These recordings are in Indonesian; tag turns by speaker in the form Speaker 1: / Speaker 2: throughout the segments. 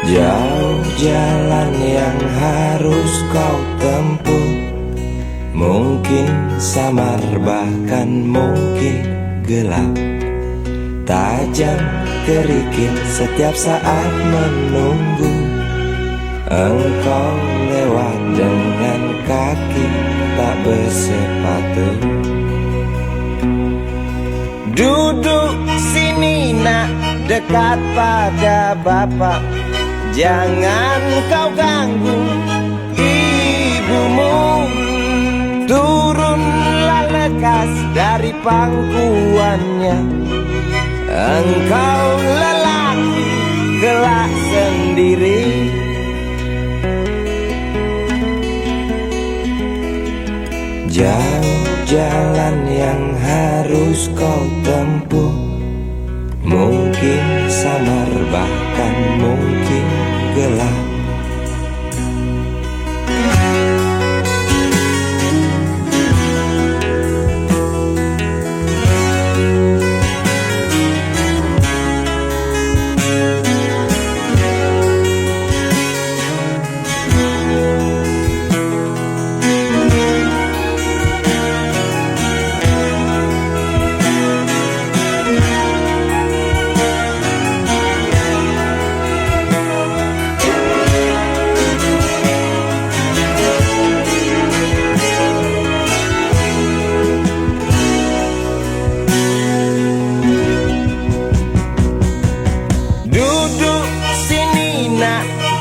Speaker 1: Jauh jalan yang harus kau tempuh, mungkin samar bahkan mungkin gelap, tajam kerikil setiap saat menunggu. Engkau lewat dengan kaki tak bersepatu. Duduk sini nak, dekat pada bapak, jangan kau ganggu ibumu. Turunlah lekas dari pangkuannya, engkau lelaki kelak sendiri. Jauh jalan yang harus kau tempuh, mungkin samar bahkan mungkin gelap.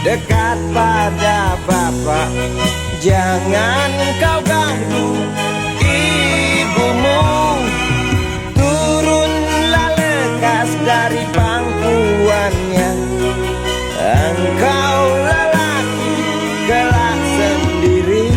Speaker 1: Dekat pada bapak, jangan kau ganggu ibumu. Turunlah lekas dari pangkuannya, engkau lelaki kelak sendiri.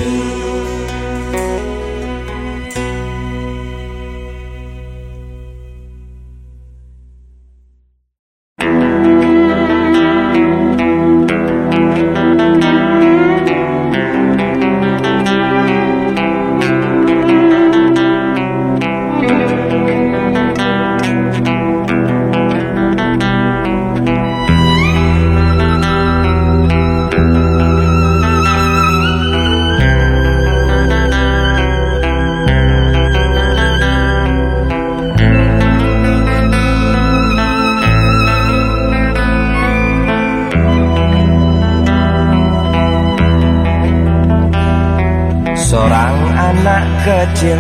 Speaker 1: Seorang anak kecil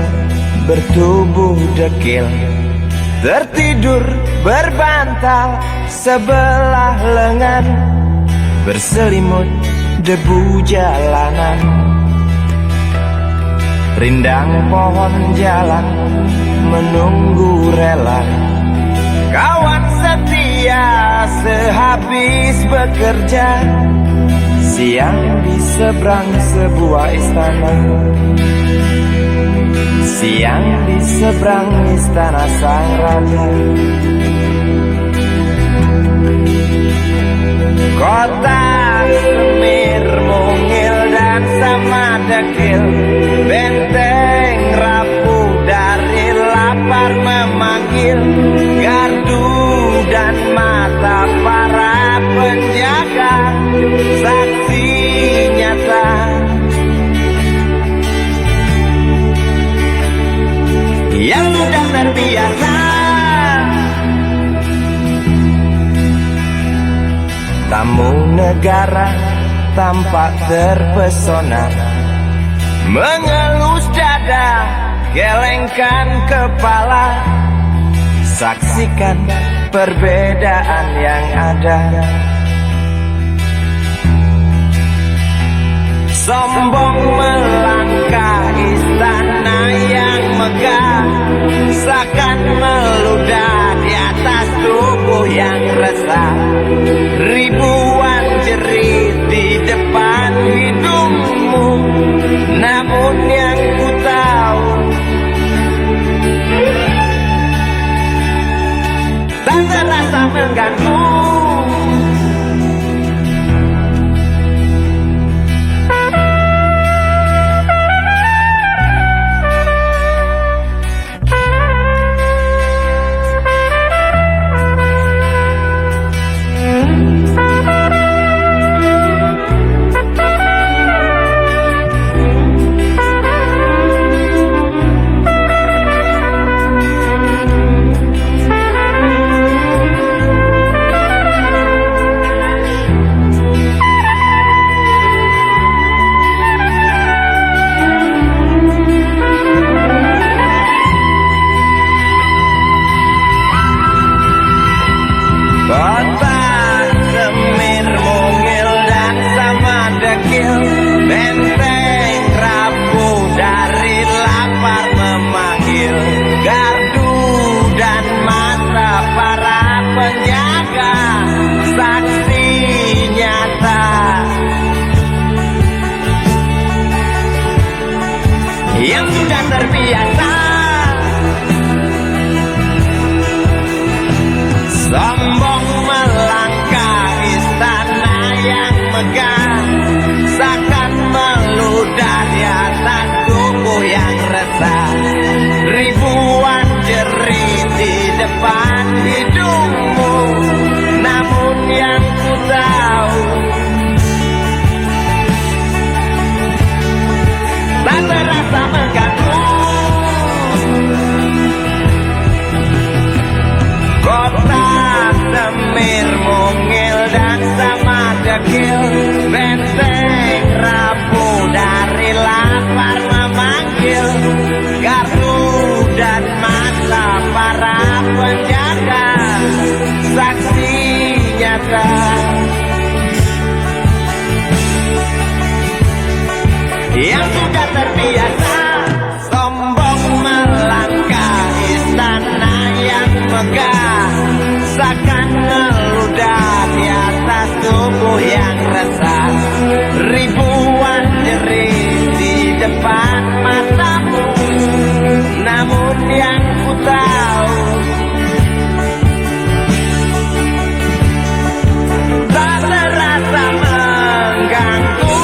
Speaker 1: bertubuh dekil, tertidur berbantal sebelah lengan, berselimut debu jalanan. Rindang pohon jalan menunggu rela, kawan setia sehabis bekerja. Siang di seberang sebuah istana, siang di seberang istana sang raja. Kota semir mungil dan sama dekil, benteng rapuh dari lapar memanggil. Gardu dan mata para penjaga, saksi nyata. Yang sudah terbiasa tamu negara tampak terpesona, mengelus dada, gelengkan kepala, saksikan perbedaan yang ada. Sombong melangkah istana yang megah, seakan meludah di atas tubuh yang resah. Ribuan jerit di depan hidungmu, namun yang ku tahu tak terasa mengganggu. dekil, benteng rapuh dari lapar memanggil, gardu dan mata para penjaga, saksi nyata. Yang sudah terbiasa sombong melangkah istana yang megah, seakan ngeludah di atas tubuh yang resah. Ribuan jerit di depan matamu, namun yang ku tahu tak terasa mengganggu.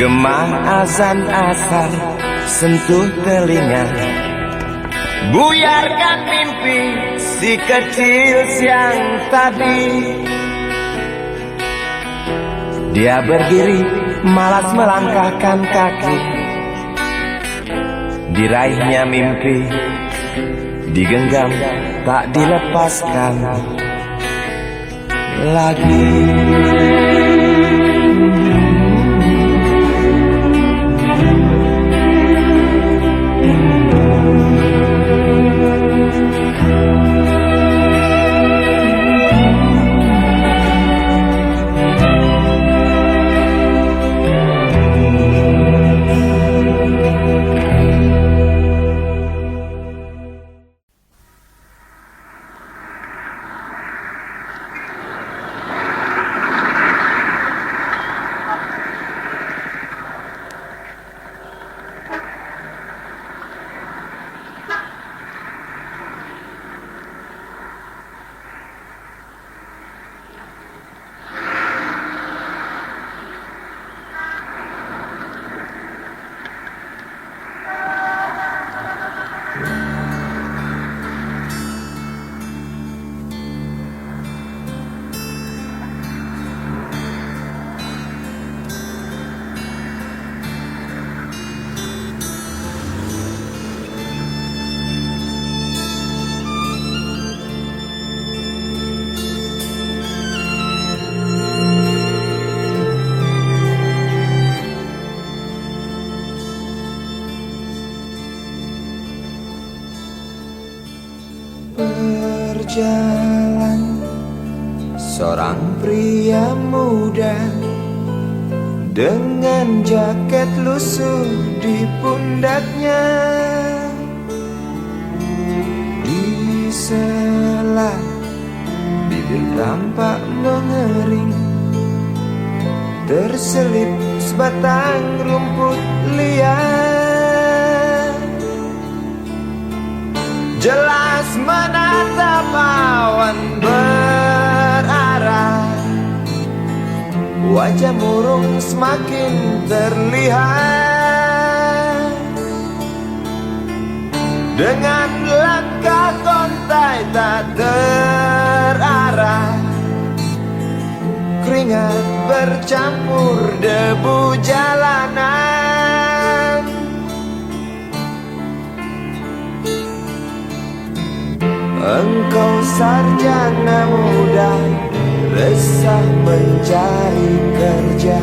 Speaker 1: Gema azan asar sentuh telinga, buyarkan mimpi si kecil siang tadi. Dia berdiri malas melangkahkan kaki, diraihnya mimpi digenggam tak dilepaskan lagi.
Speaker 2: Berjalan seorang pria muda dengan jaket lusuh di pundaknya. Di sela bibir tampak mengering, terselip sebatang rumput liar. Jelas menatap awan berarah, wajah murung semakin terlihat. Dengan langkah kontai tak terarah, keringat bercampur debu jalanan. Engkau sarjana muda, resah mencari kerja,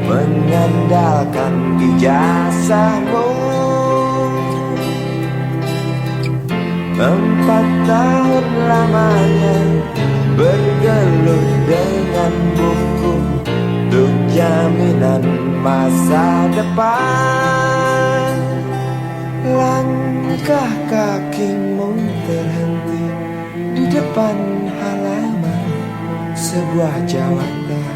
Speaker 2: mengandalkan ijazahmu. 4 tahun lamanya bergelut dengan buku untuk jaminan masa depan. Langkah kakimu terhenti di depan halaman sebuah jawatan.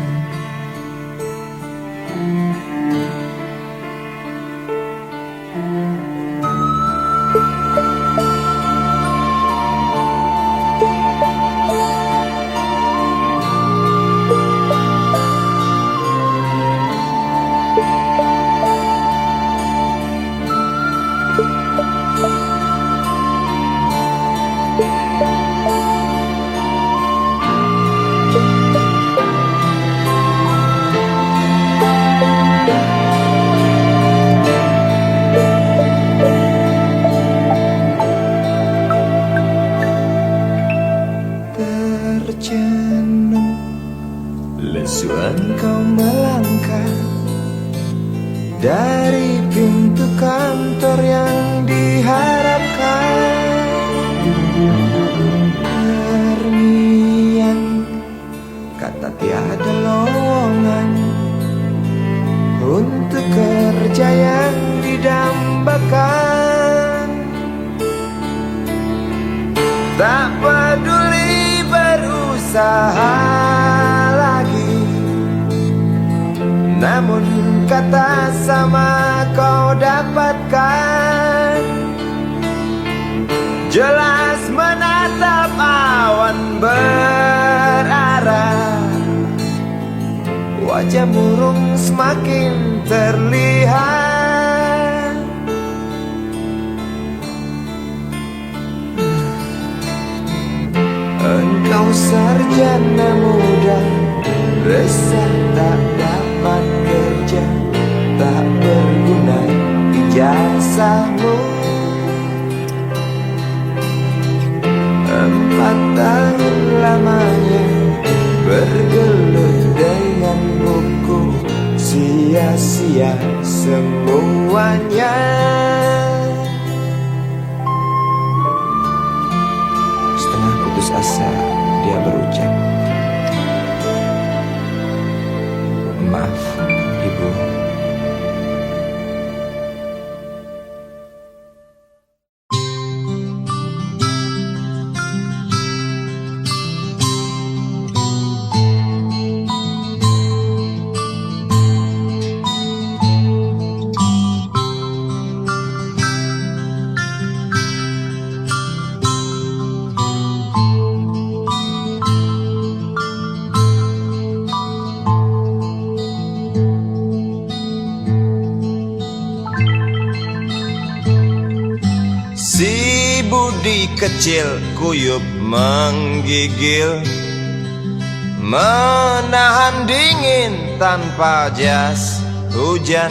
Speaker 2: engkau melangkah dari pintu kantor yang diharapkan. Terngiang kata tiada lowongan untuk kerja yang didambakan. Tak peduli berusaha lagi, namun kata sama kau dapatkan. Jelas menatap awan berarah, wajah murung semakin terlihat. Engkau sarjana muda, resah tak dapat kerja, tak berguna ijazahmu. 4 tahun lamanya bergelut dengan buku, sia-sia semuanya. Setengah putus asa dia berucap, "Maaf, Ibu."
Speaker 1: Si Budi kecil kuyup menggigil, menahan dingin tanpa jas hujan.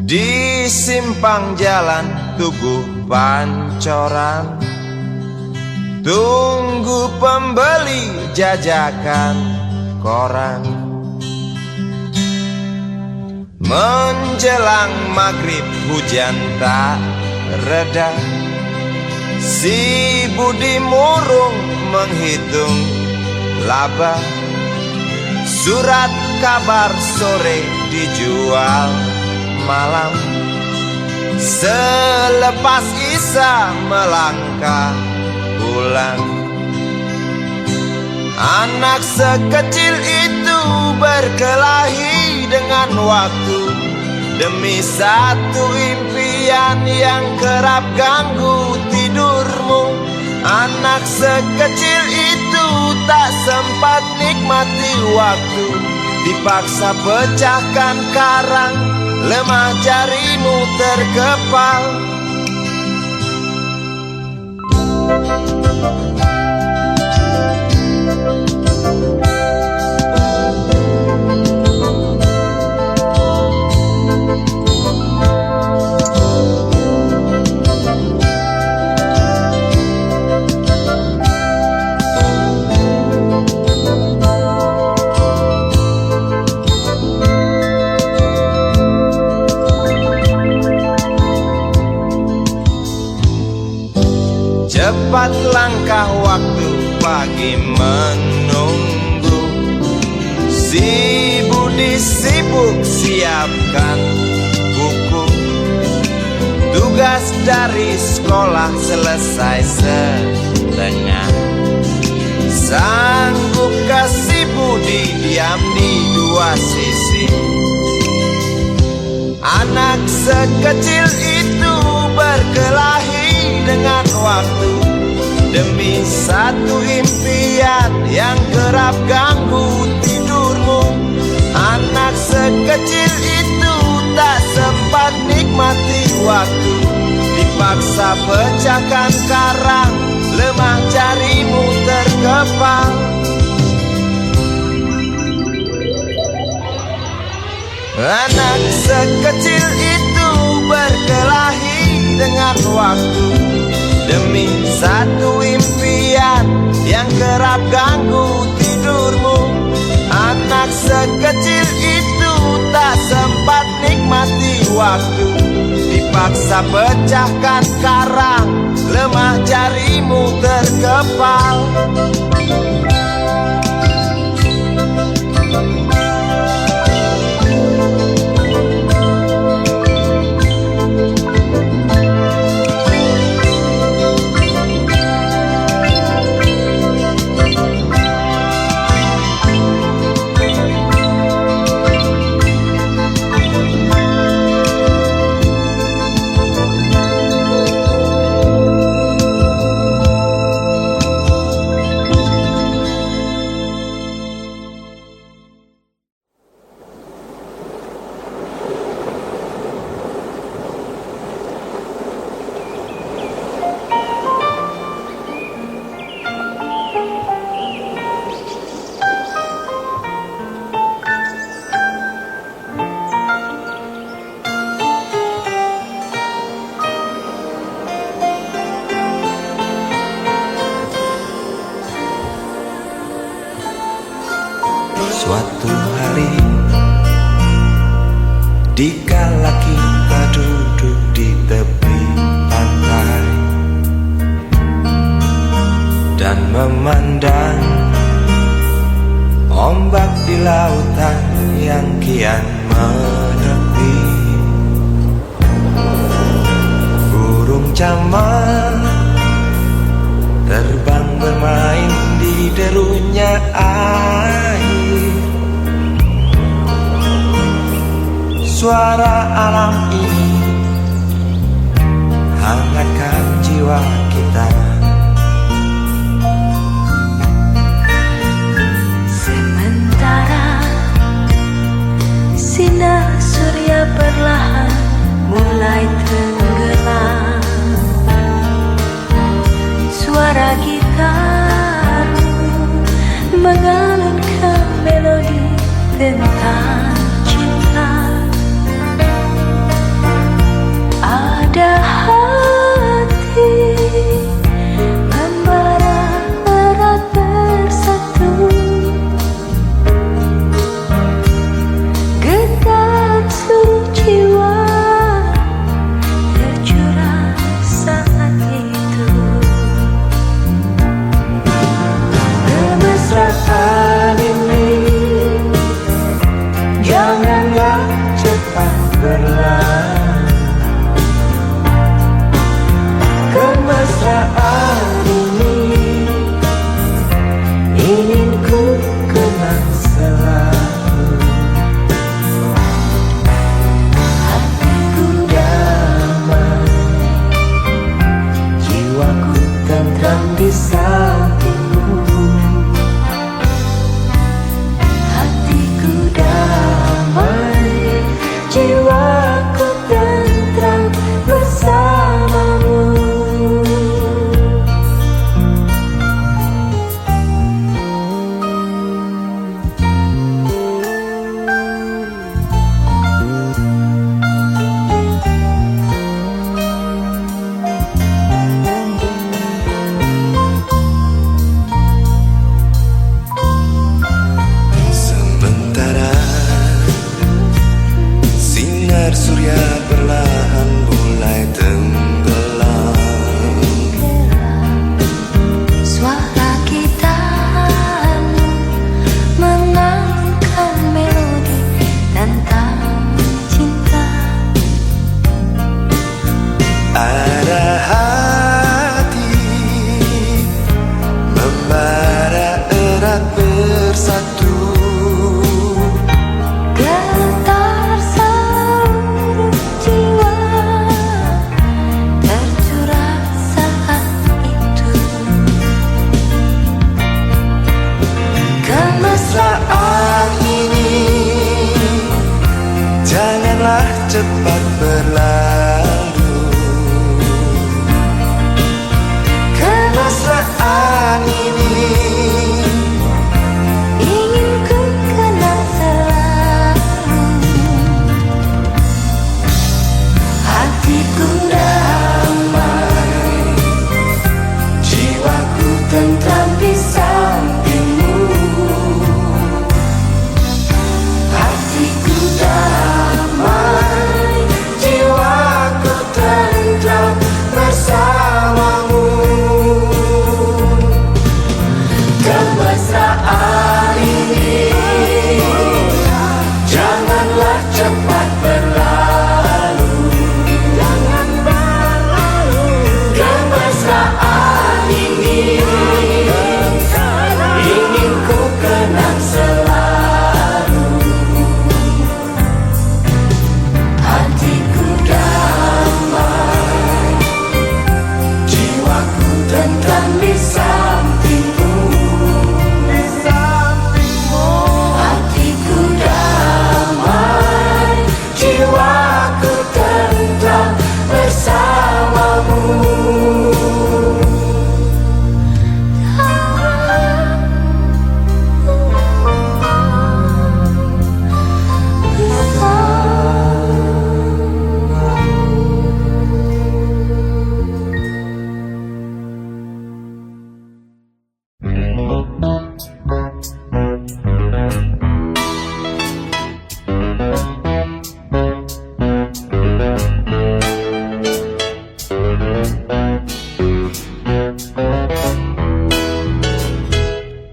Speaker 1: Di simpang jalan Tugu Pancoran, tunggu pembeli jajakan koran. Menjelang maghrib hujan tak reda, si Budi murung menghitung laba. Surat kabar sore dijual malam. Selepas Isya melangkah pulang. Anak sekecil itu berkelahi dengan waktu demi satu impian yang kerap ganggu tidurmu. Anak sekecil itu tak sempat nikmati waktu, dipaksa pecahkan karang, lemah jarimu terkepal. Cepat langkah waktu, pagi menunggu. Si Budi sibuk siapkan buku. Tugas dari sekolah selesai setengah. Sanggupkah si Budi diam di dua sisi? Anak sekecil itu berkelahi dengan waktu demi satu impian yang kerap ganggu tidurmu. Anak sekecil itu tak sempat nikmati waktu, dipaksa pecahkan karang, lemah jarimu terkepal. Anak sekecil itu berkelahi dengan waktu demi satu impian yang kerap ganggu tidurmu. Anak bisa pecahkan karang, lemah jarimu terkepal.
Speaker 2: Suatu hari, dikala kita duduk di tepi pantai dan memandang ombak di lautan yang kian menepi, burung camar terbang bermain di derunya air. Suara alam ini hangatkan jiwa kita.
Speaker 3: Sementara sinar surya perlahan mulai tenggelam, suara gitar mengalunkan melodi tentang cinta. Ada hati membara erat bersatu, getar seluruh jiwa tercurah saat itu.
Speaker 2: Kemesraan ini janganlah cepat berlalu. Kemesraan ini ingin ku kenang selalu. Hatiku damai, jiwaku tentram di sampingmu.
Speaker 3: Hatiku damai, jiwaku tentram bersamamu.
Speaker 2: Sementara sinar surya perlahan mulai tenggelam,
Speaker 3: Suara gitarmu mengalunkan melodi tentang cinta.
Speaker 2: ada hati membara erat bersatu,
Speaker 3: Getar seluruh jiwa tercurah saat itu.
Speaker 2: Kemesraan ini janganlah cepat berlalu. Kemesraan ini
Speaker 3: Ingin ku kenang selalu. Hatiku damai,
Speaker 2: jiwaku
Speaker 3: tentram di sampingmu.
Speaker 2: hatiku damai, jiwaku
Speaker 3: ingin ku kenang selalu. Hatiku damai, jiwaku tentram di sampingmu. Hatiku damai, jiwaku tentram bersamamu.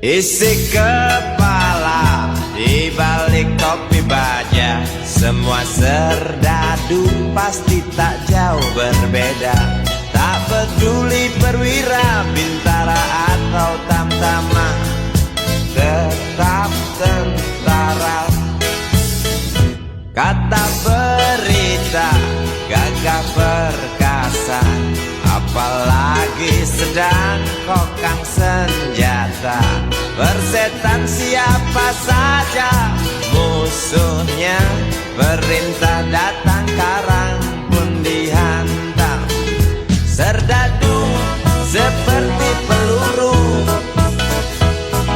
Speaker 1: Isi kepala di balik topi baja, semua serdadu pasti tak jauh berbeda. Tak peduli perwira, bintara atau tamtama, tetap tentara. Kata berita gagah perkasa, apalagi sedang kokang senjata. Persetan siapa saja musuhnya, perintah datang karang pun dihantam. Serdadu seperti peluru,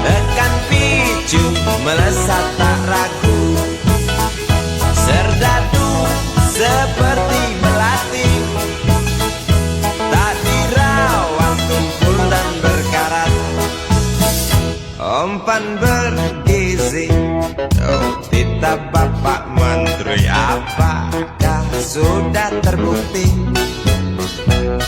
Speaker 1: tekan picu melesat tak ragu. Serdadu seperti melati, tak dirawat tumpul dan berkarat. Umpan bergizi, oh titah Bapak Menteri, apakah sudah terbukti?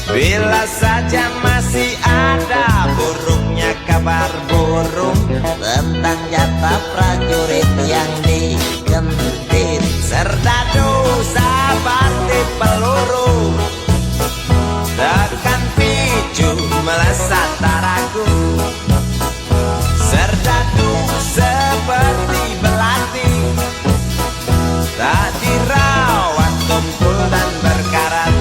Speaker 1: Bila saja masih ada buruknya kabar burung tentang jatah prajurit yang digentit. Serdadu seperti peluru, tekan picu melesat tak ragu. Serdadu seperti belati, tak dirawat tumpul dan berkarat.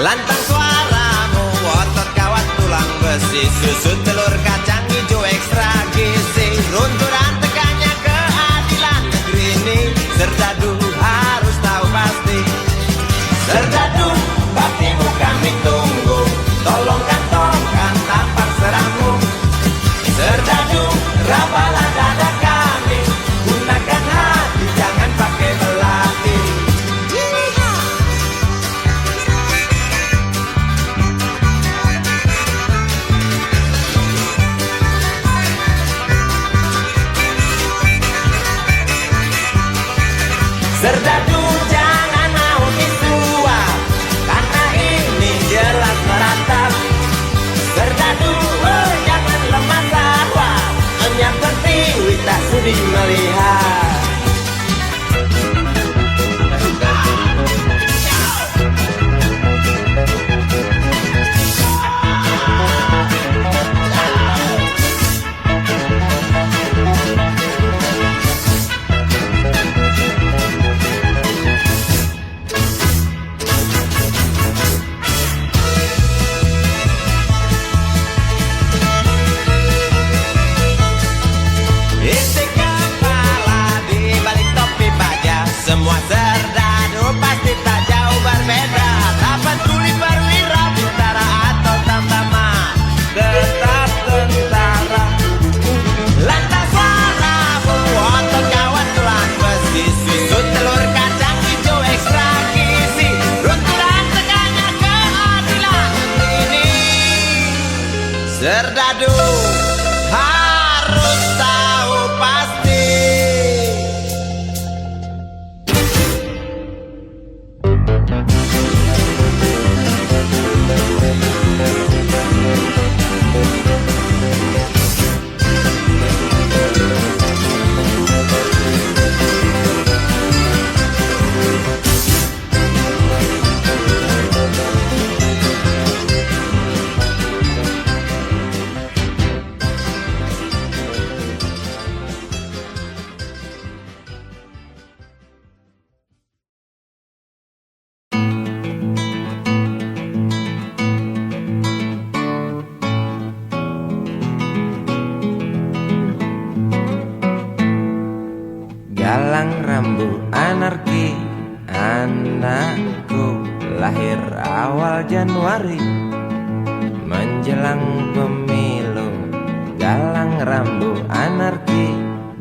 Speaker 1: Lantang suaramu, otot kawat tulang besi, susu telur kacang hijau ekstra gizi. Runtuh dan tegaknya keadilan negeri ini, serdadu harus tahu pasti. Serdadu, baktimu kami tunggu, tolong kantongkan tampang serangmu. Serdadu, rapalah dada kami, gunakan hati jangan pakai belati. Serdadu harus tahu pasti.
Speaker 4: Galang rambu anarki, anakku lahir awal Januari menjelang pemilu. Galang rambu anarki,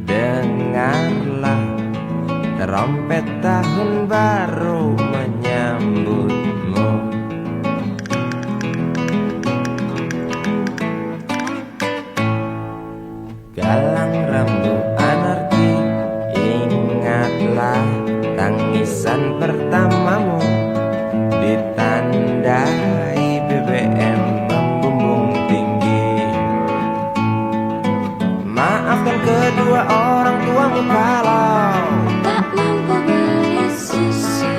Speaker 4: dengarlah trompet tahun baru menyambutmu. Galang rambu anarki, ingatlah tangisan pertamamu ditandai BBM membumbung tinggi. Maafkan kedua orang tuamu kalau
Speaker 3: tak mampu beli susu,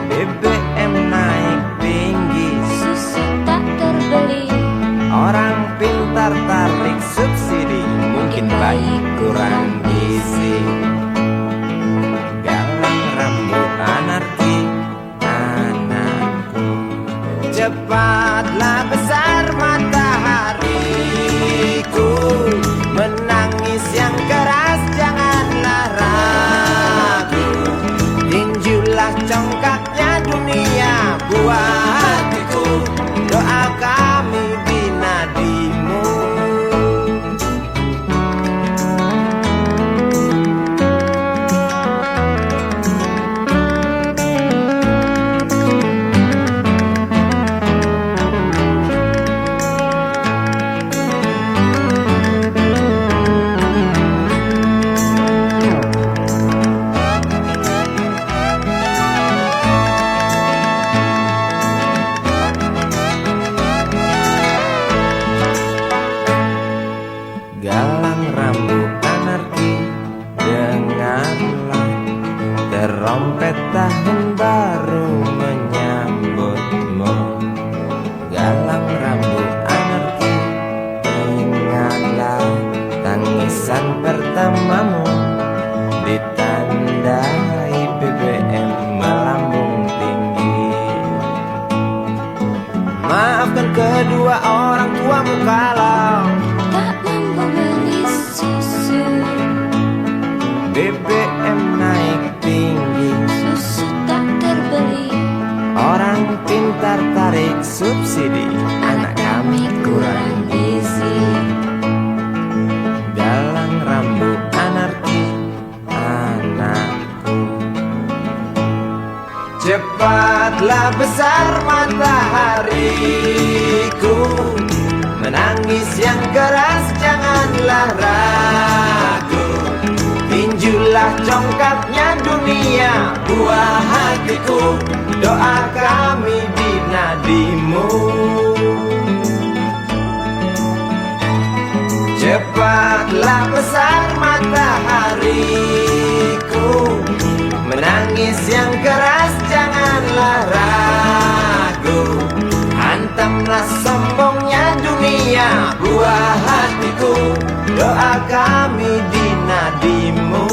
Speaker 4: BBM naik tinggi.
Speaker 3: susu tak terbeli.
Speaker 4: Orang pintar tarik subsidi, mungkin bayi kurang gizi. Galang rambu anarki, anakku. Cepatlah besar matahariku, menangis yang keras janganlah ragu. Tinjulah congkaknya dunia buah hatiku, doa kami di nadimu. Galang rambu anarki, dengarlah trompet tahun baru menyambutmu. Galang rambu anarki, ingatlah tangisan pertamamu ditandai BBM melambung tinggi. Maafkan kedua orang tuamu kalau
Speaker 3: Tak mampu beli susu,
Speaker 4: BBM naik tinggi.
Speaker 3: susu tak terbeli.
Speaker 4: Orang pintar tarik subsidi, anak kami kurang gizi. Galang rambu anarki, anakku. Cepatlah besar matahariku, menangis yang keras janganlah ragu. Tinjulah congkaknya dunia buah hatiku, doa kami di nadimu. Cepatlah besar matahariku, menangis yang keras janganlah ragu. Hantamlah sombongnya dunia buah hatiku, doa kami di nadimu.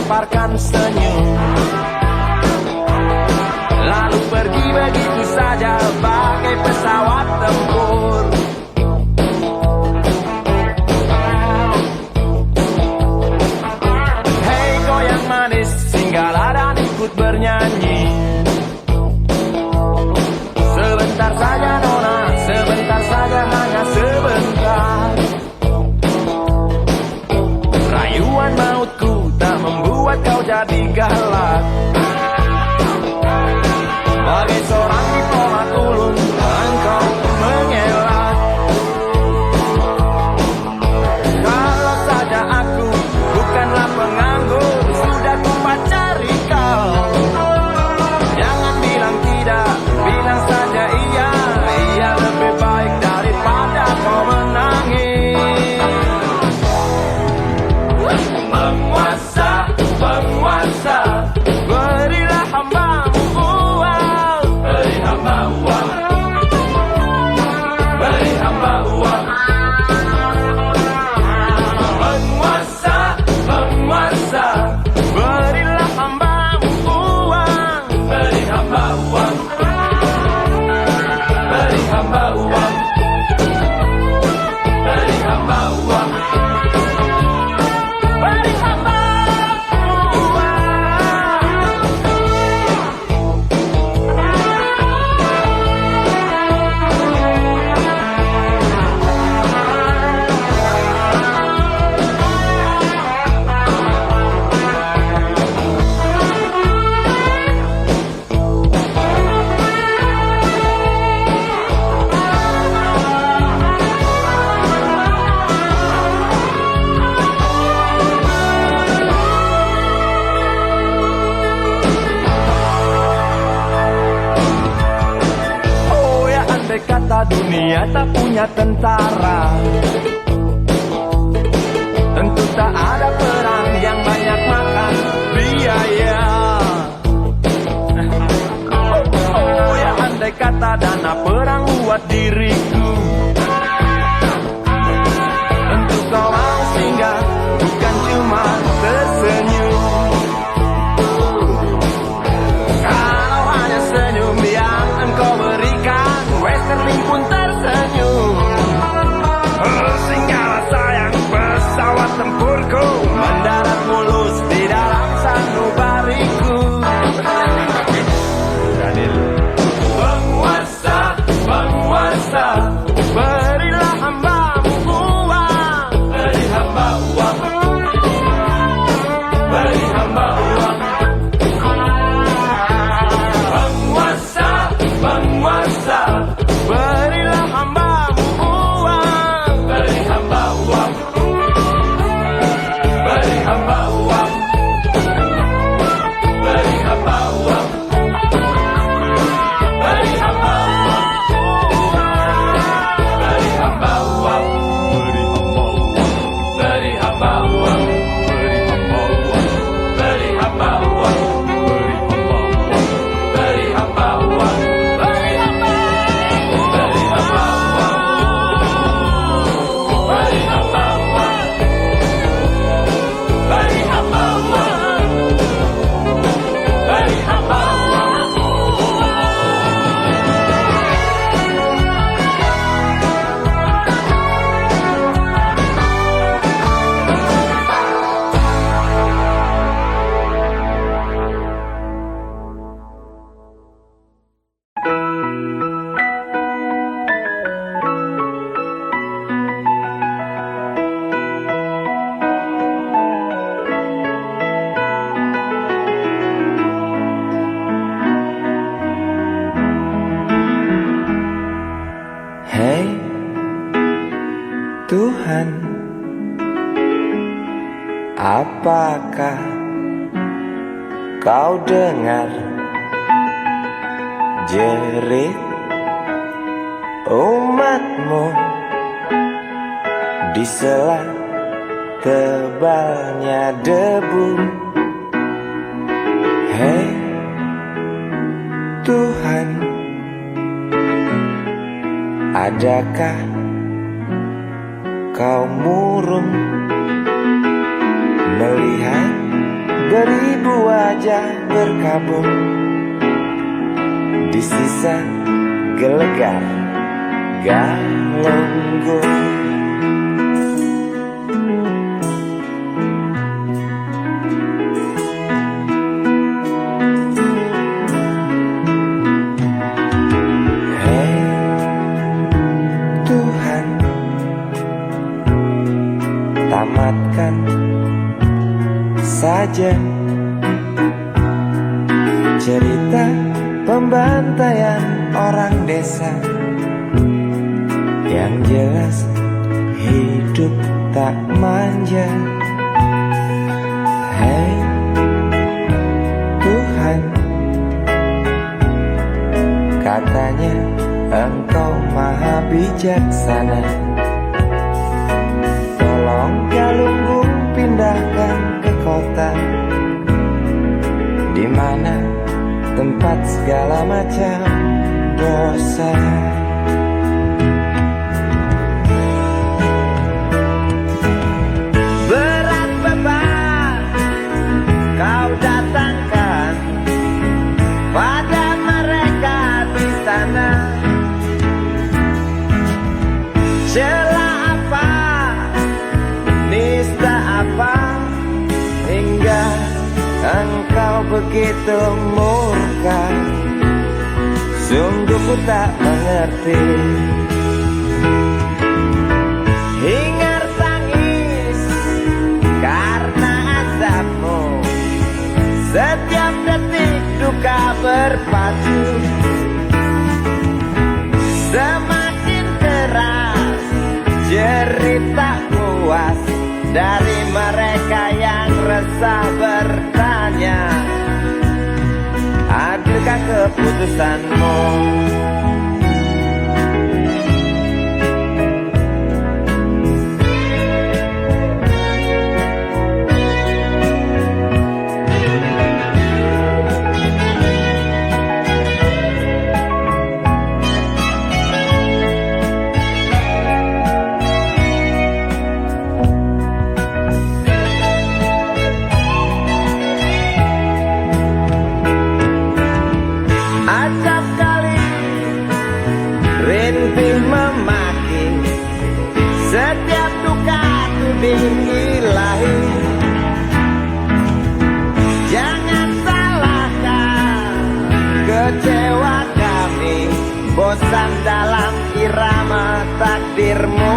Speaker 1: lemparkan senyum, lalu pergi begitu saja bagai pesawat tempur. Hei goyang manis, singgahlah dan ikut bernyanyi. Sebentar saja nona, sebentar saja, hanya sebentar. Rayuan mautku tak membuat kau jadi galak. Bagai seorang diplomat ulung, engkau mengelak. Kalau saja aku bukanlah penganggur, sudah ku pacari kau. Jangan bilang tidak, bilang saja iya. Iya lebih baik daripada kau menangis. Penguasa, penguasa, berilah hambamu uang. Beri hamba uang. Beri hamba uang. Penguasa, penguasa, berilah hambamu uang. Beri hamba uang. Beri hamba uang. Beri hamba uang. Beri hamba uang. Oh ya, andai kata dunia tak punya tentara, tentu tak ada perang yang banyak makan biaya. Oh ya, andai kata dana perang buat diriku, tentu kau mau singgah, bukan cuma tersenyum. Kalau hanya senyum yang engkau berikan, Westerling pun tersenyum. Singgahlah sayang, pesawat tempurku mendarat mulus di dalam sanubariku. Penguasa, penguasa, berilah hambamu uang. Beri hamba uang. Beri hamba uang. Penguasa, penguasa, berilah hambamu uang. Beri hamba uang. Beri hamba uang. Beri hamba uang. Beri hamba uang. Beri hamba uang. Beri hamba uang. Beri hamba uang. Beri hamba uang. Beri hamba uang. Beri hamba uang. Beri hamba uang. Beri hamba uang. Beri hamba uang.
Speaker 2: Hei Tuhan, apakah kau dengar jerit umatmu di sela tebalnya debu? Hei Tuhan, adakah kau murung melihat beribu wajah berkabung di sisa gelegar Galunggung. Hei Tuhan, tamatkan saja cerita pembantaian orang desa. Yang jelas hidup tak manja. Hei Tuhan, katanya Engkau maha bijaksana. Tolong Galunggung pindahkan ke kota, di mana tempat segala macam dosa.
Speaker 1: Berat beban kau datangkan pada mereka di sana. Celah apa, nista apa, hingga engkau begitu murka. Sungguh ku tak mengerti. Hingar tangis karena azabmu, setiap detik duka berpacu. Semakin keras jerit tak puas dari mereka yang resah bertanya, adilkah keputusanmu? Acap kali rintih memaki, setiap duka tuding ilahi. Jangan salahkan kecewa kami, bosan dalam irama takdirmu.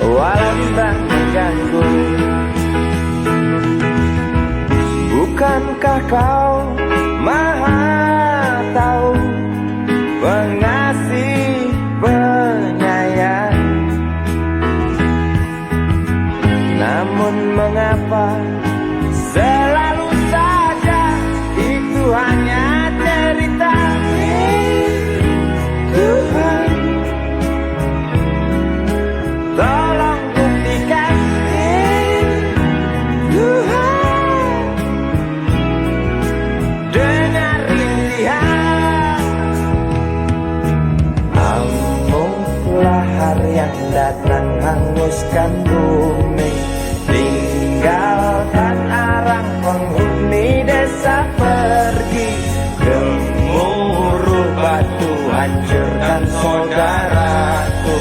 Speaker 1: Walau tak mengganggu, bukankah kau Maha tahu, pengasih, penyayang? Namun mengapa selalu saja itu hanya cerita? Tuhan, tolong buktikan. Tuhan, dengar rintihan. Amuklah hari yang datang hanguskan bumi, tinggalkan arang penghuni desa pergi. Gemuruh batu hancurkan saudaraku,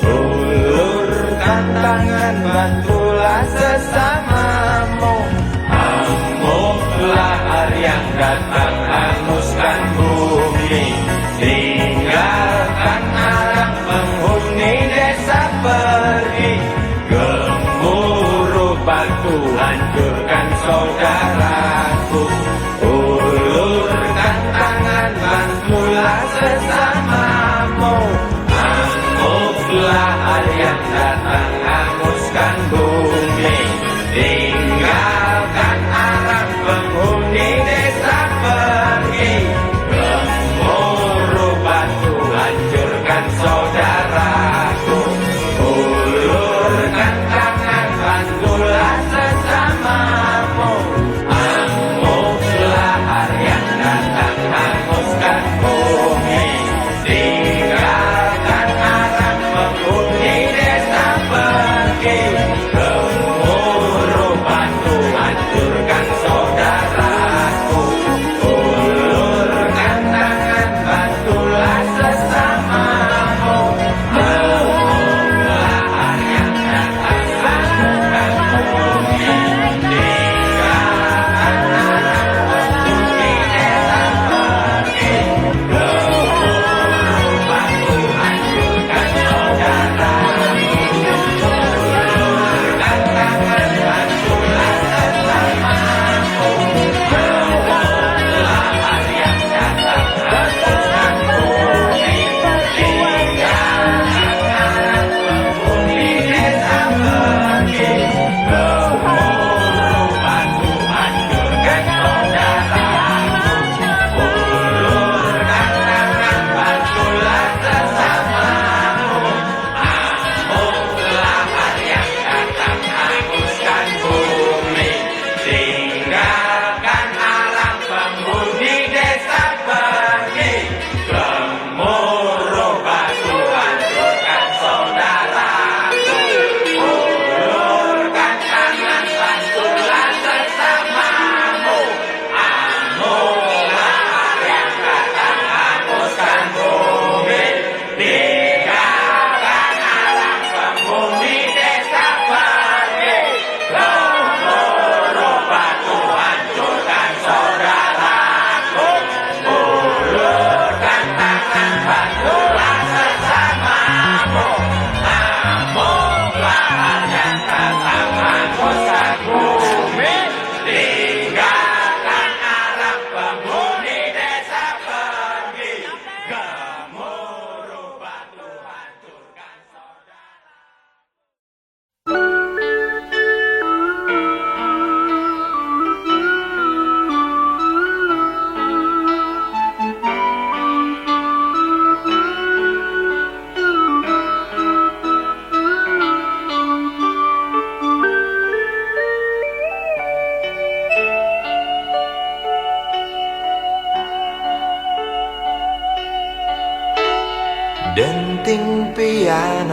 Speaker 1: ulurkan tangan bantulah sesamamu. Amuklah hari yang datang hanguskan bumi, tinggalkan arang penghuni desa pergi. Gemuruh batu hancurkan saudaraku, ulurkan tangan bantulah sesamamu. Amuklah hari yang datang hanguskan bumi, tinggalkan arang penghuni desa pergi. Gemuruh batu hancurkan saudaraku, ulurkan tangan bantulah sesamamu.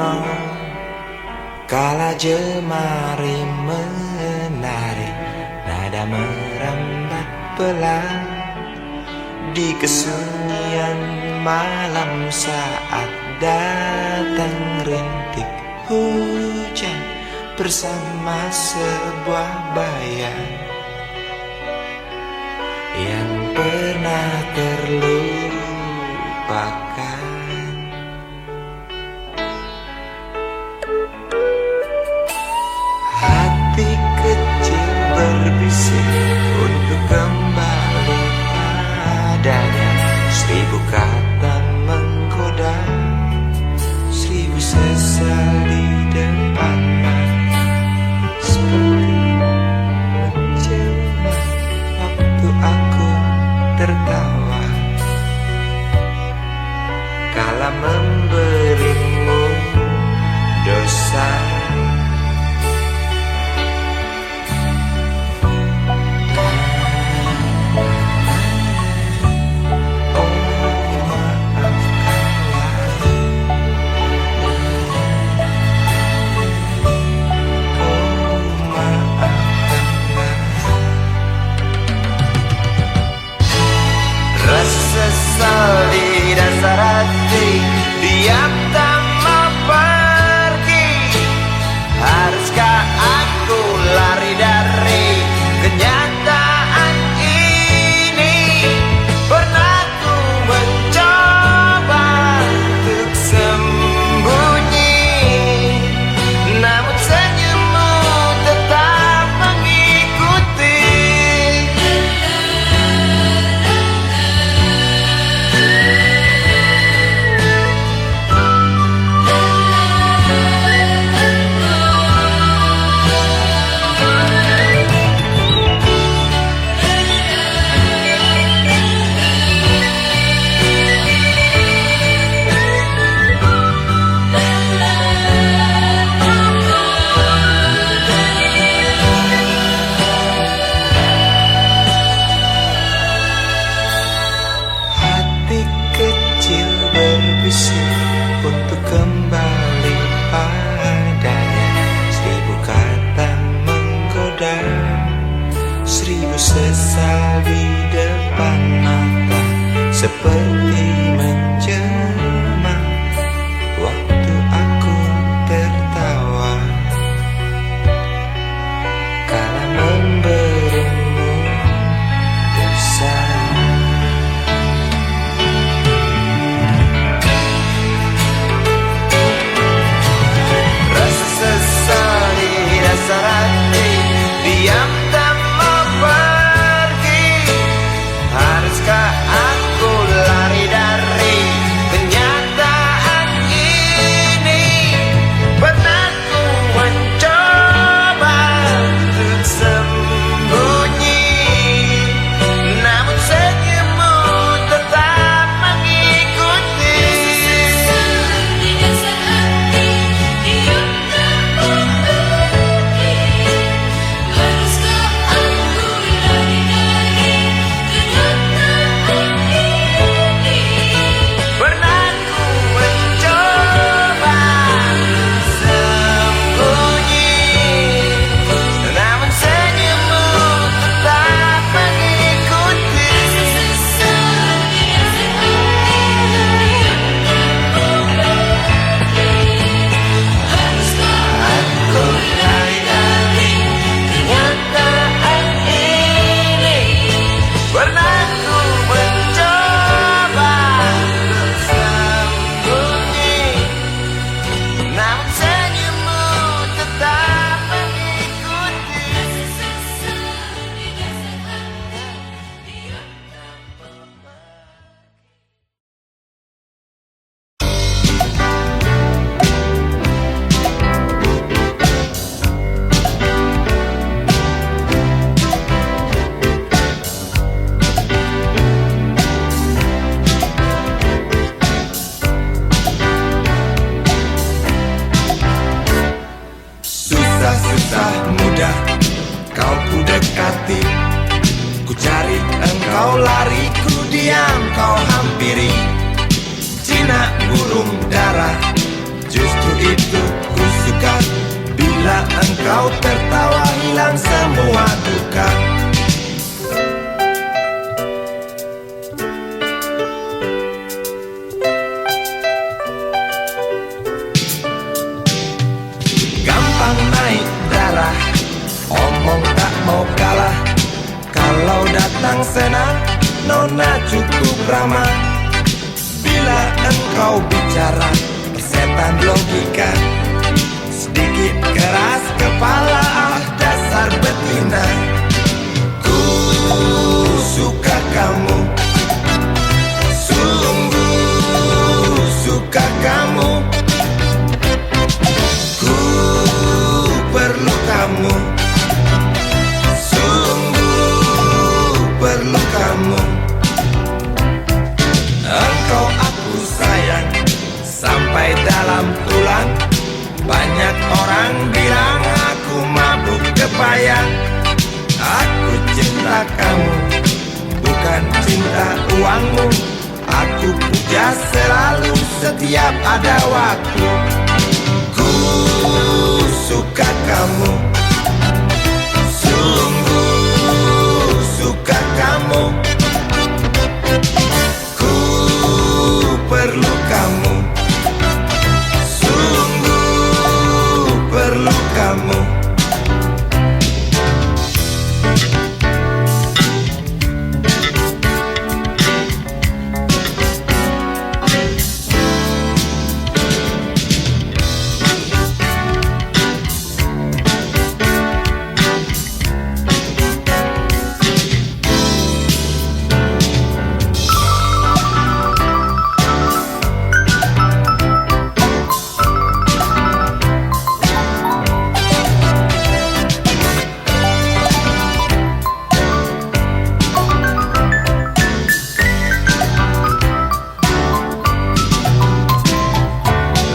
Speaker 2: kuno, kala jemari menari, nada merambat pelan di kesunyian malam saat datang rintik hujan bersama sebuah bayang yang pernah terlupakan. Hati kecil berbisik untuk kembali padanya. 1000 kata menggoda, 1000 sesal di depan mata, seperti menjelma waktu aku tertawa kala memberimu dosa.
Speaker 4: Sesal di dasar hati, diam tak mau pergi. Haruskah aku lari dari kenyataan ini? Pernah ku mencoba untuk sembunyi, namun senyummu tetap mengikuti.
Speaker 2: Berbisik untuk kembali padanya. 1000 kata menggoda, 1000 sesal di depan mata, seperti menjelma waktu aku tertawa kala memberimu dosa.
Speaker 4: Diam tak mau pergi. Haruskah aku lari dari Engkau tertawa hilang semua duka. Gampang naik darah, omong tak mau kalah. Kalau datang senang, nona cukup ramah. Bila engkau bicara, setan logika. Sedikit keras kepala, dasar betina. Ku suka kamu, sungguh suka kamu. Ku perlu kamu, sungguh perlu kamu. Engkau aku sayang sampai dalam tulang. Banyak orang bilang aku mabuk kepayang. Aku cinta kamu, bukan cinta uangmu. Aku puja selalu setiap ada waktu. Ku suka kamu, sungguh suka kamu. Ku perlu kamu, sungguh perlu kamu.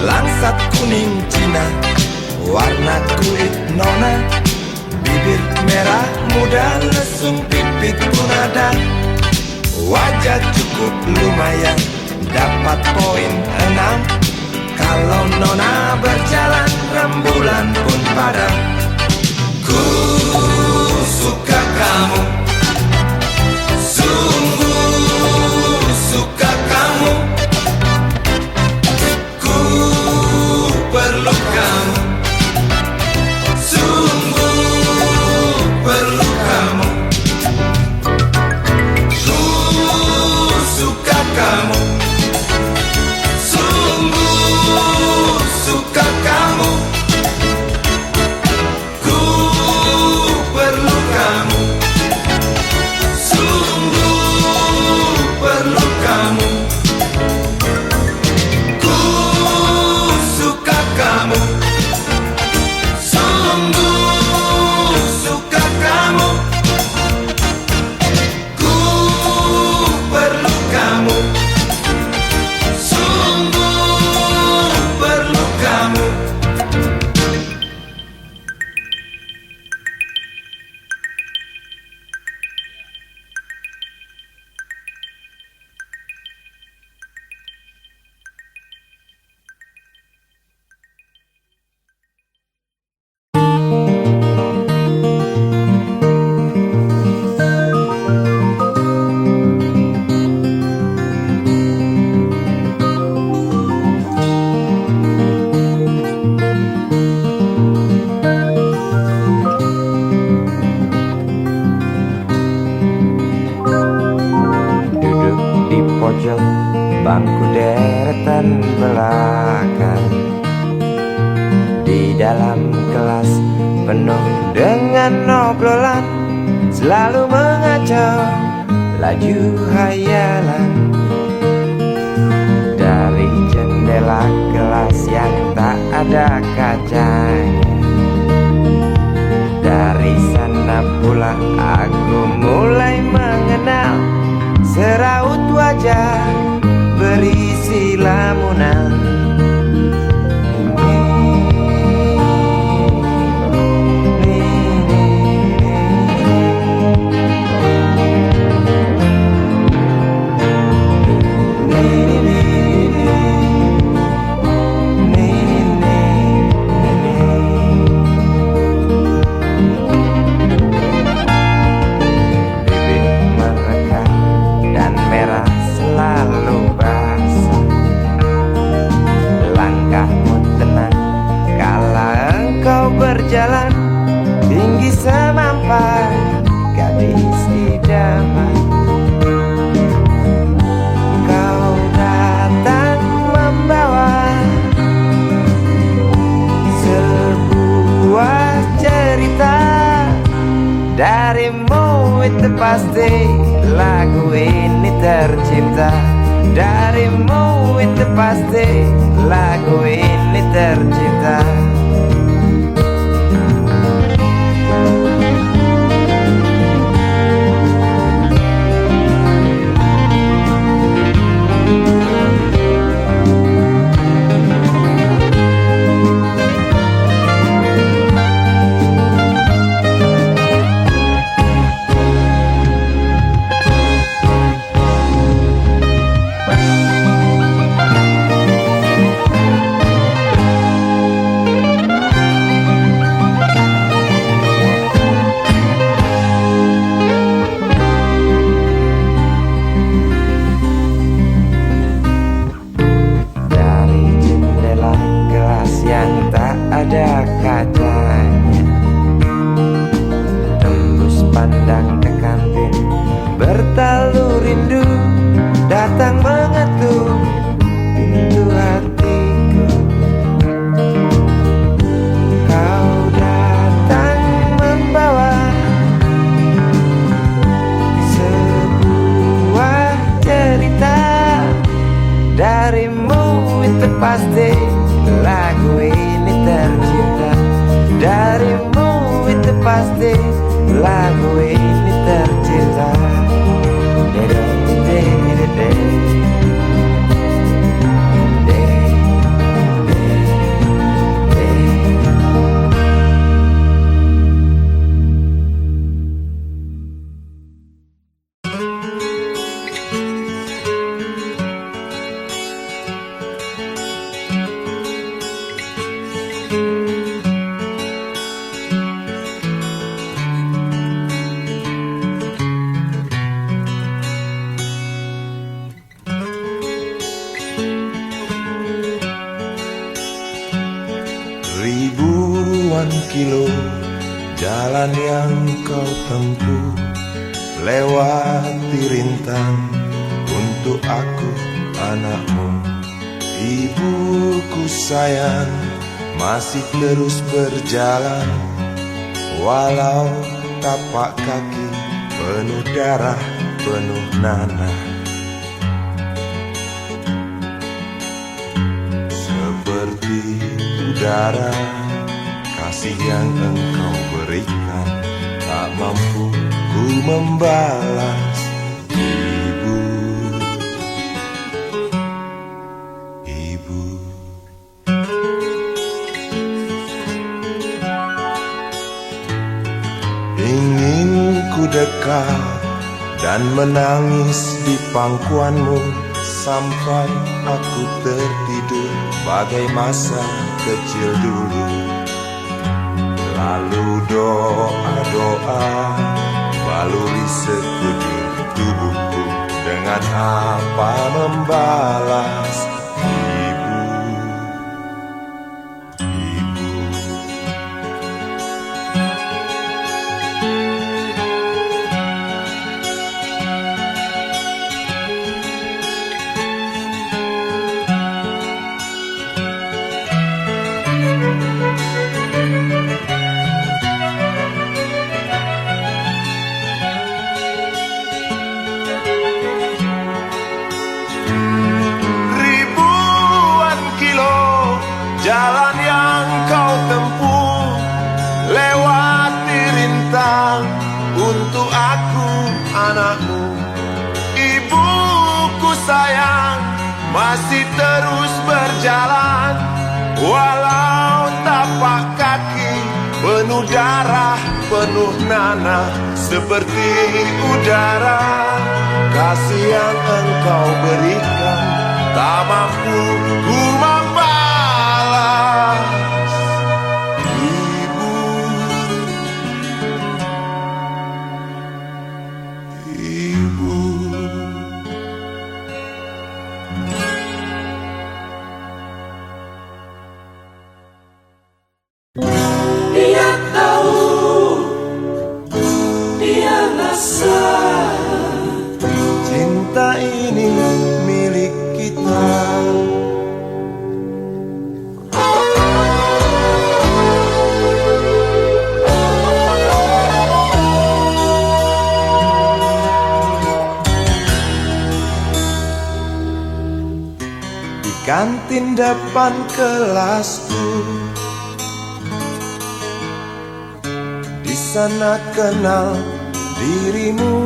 Speaker 4: Langsat kuning Cina, warna kulit nona. Bibir merah muda, lesung pipit pun ada. Wajah cukup lumayan, dapat poin 6. Kalau nona berjalan, rembulan pun padam. Ku suka kamu, sungguh suka kamu. Perlu kamu, sungguh perlu kamu. Ku suka kamu, sungguh suka kamu. Ku perlu kamu, sungguh perlu kamu. Kamu, sungguh suka kamu. Ku perlu kamu, sungguh perlu kamu.
Speaker 2: pojok bangku deretan belakang. Di dalam kelas penuh dengan obrolan, selalu mengacau laju hayalan. Dari jendela kelas yang tak ada kacanya, dari sana pula aku mulai mengenal seraut wajah berisi lamunan. Darimu itu pasti lagu ini tercipta. Darimu itu pasti lagu ini tercipta. Ada kacanya, tembus pandang ke kantin, bertalu rindu datang mengetuk pintu hatiku. Kau datang membawa sebuah cerita. Darimu itu pasti lagu ini tercipta. Darimu itu pasti lagu ini tercipta.
Speaker 5: Ribuan kilo jalan yang kau tempuh, lewati rintang untuk aku anakmu. Ibuku sayang masih terus berjalan, walau tapak kaki penuh darah, penuh nanah. Seperti udara, kasih yang engkau berikan tak mampu ku membalas. Ibu, ibu. Ingin ku dekat dan menangis di pangkuanmu sampai aku tertidur bagai masa kecil dulu. Lalu doa-doa baluri sekujur tubuhku, dengan apa membalas. Ibu, ibu. Jalan yang kau tempuh, lewati rintang untuk aku anakmu. Ibuku sayang masih terus berjalan, walau tapak kaki penuh darah, penuh nanah. Seperti udara, kasih yang engkau berikan tak mampu ku membalas.
Speaker 4: Dia tahu, dia rasa
Speaker 5: Cinta ini milik kita.
Speaker 2: kantin depan kelasku. Di sana kenal dirimu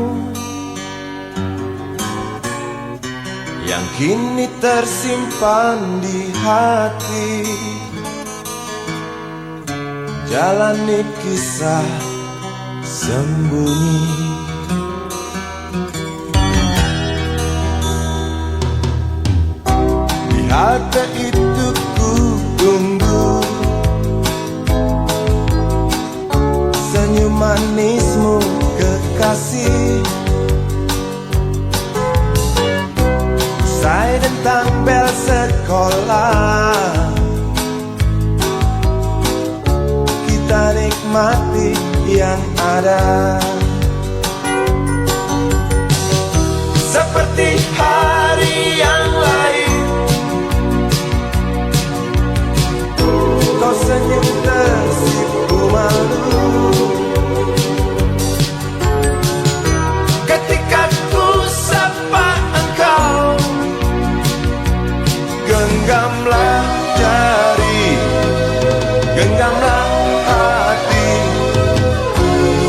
Speaker 2: yang kini tersimpan di hati. Jalani kisah sembunyi. Di halte itu ku tunggu senyum manismu kekasih. Usai tentang bel sekolah, kita nikmati yang ada. Seperti hari yang lain, kau senyum tersipu malu ketika ku sapa engkau. Genggamlah jari, genggamlah hati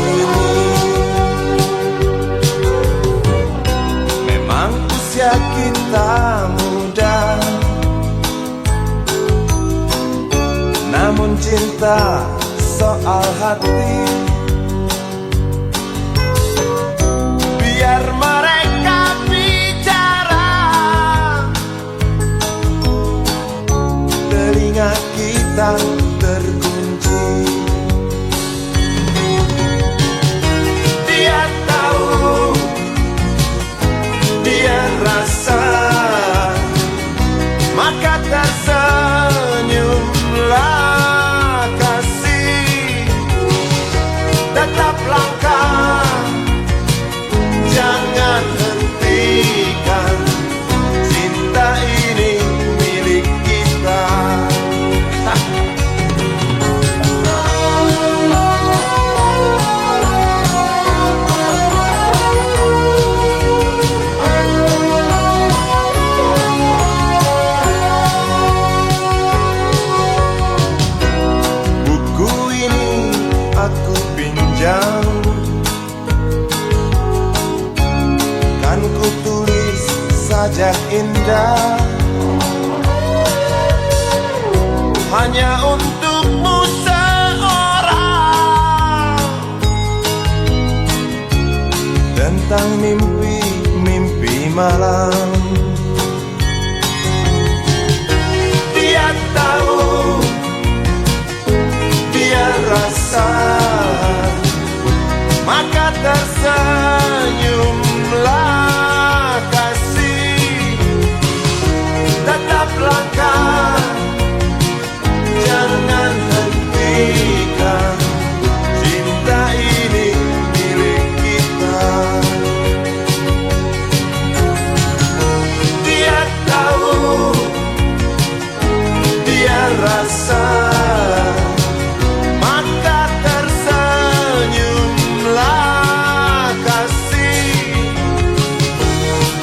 Speaker 2: ini. Memang usia kita muda, namun cinta soal hati. Biar mereka bicara, telinga kita terkunci. Dia tahu, dia rasa, maka tersenyumlah kasih. Tetap langkah, jangan hentikan, cinta ini milik kita. Buku ini aku pinjam, kan ku tulis sajak indah hanya untukmu seorang, tentang mimpi-mimpi malam. Dia tahu, dia rasa, maka tersenyumlah kasih. Tetap langkah, jangan hentikan, cinta ini milik kita. Dia tahu, dia rasa, maka tersenyumlah kasih.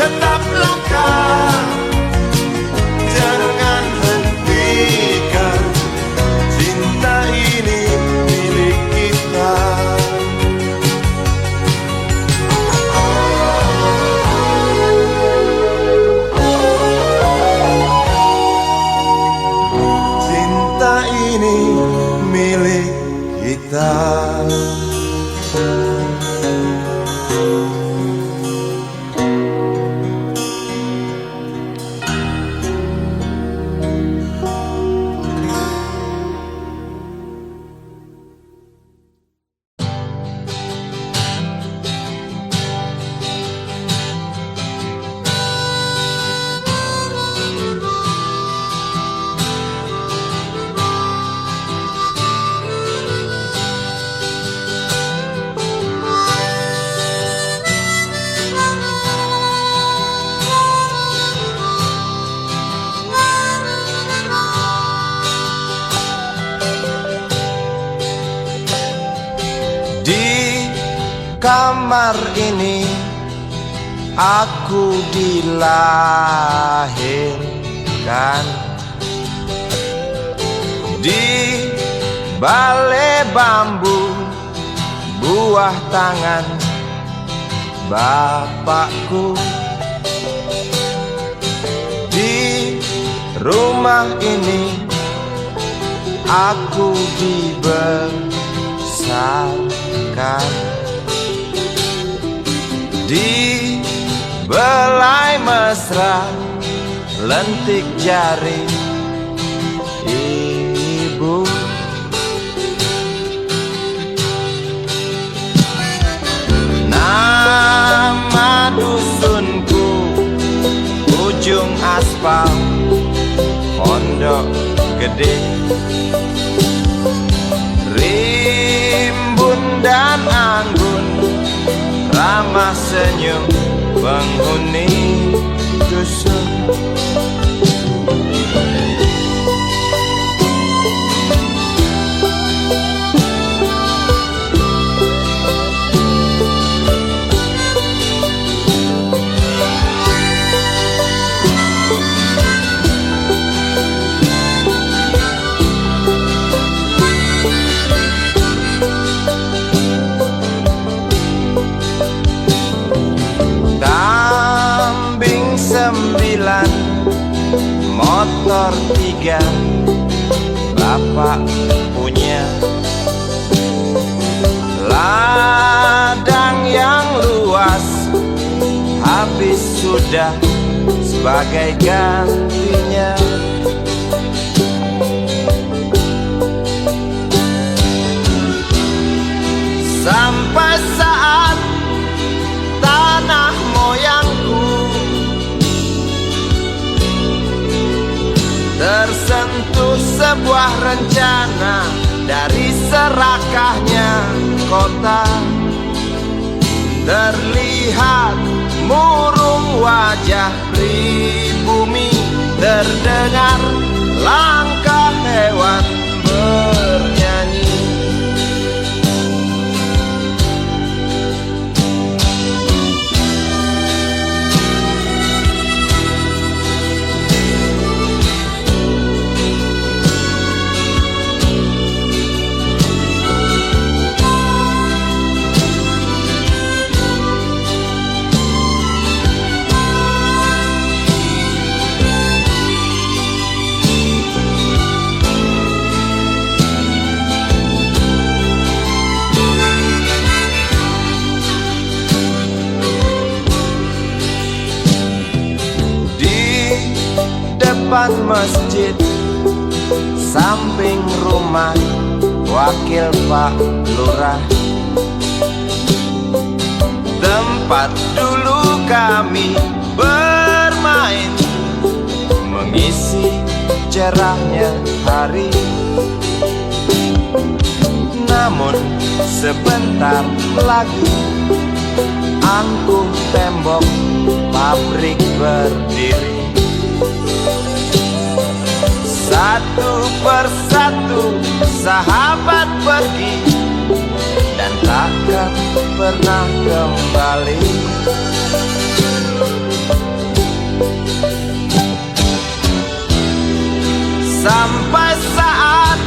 Speaker 2: Tetap langkah, jangan hentikan, cinta ini milik kita. Cinta ini milik kita. Kamar ini aku dilahirkan
Speaker 1: Di balai bambu buah tangan bapakku. Di rumah ini aku dibesarkan. Di belai mesra lentik jari ibu. Nama dusunku ujung aspal Pondok Gede. Rimbun dan anggun ramah senyum penghuni dusun. Kambing 9, motor 3, bapak punya. Ladang yang luas habis sudah sebagai gantinya. Sampai saat tanah moyangku tersentuh sebuah rencana dari serakahnya kota. Terlihat murung wajah pribumi, terdengar langkah hewan bernyanyi. Depan masjid samping rumah wakil Pak Lurah, tempat dulu kami bermain mengisi cerahnya hari. Namun sebentar lagi angkuh tembok pabrik berdiri. Satu persatu sahabat pergi dan takkan pernah kembali. Sampai saat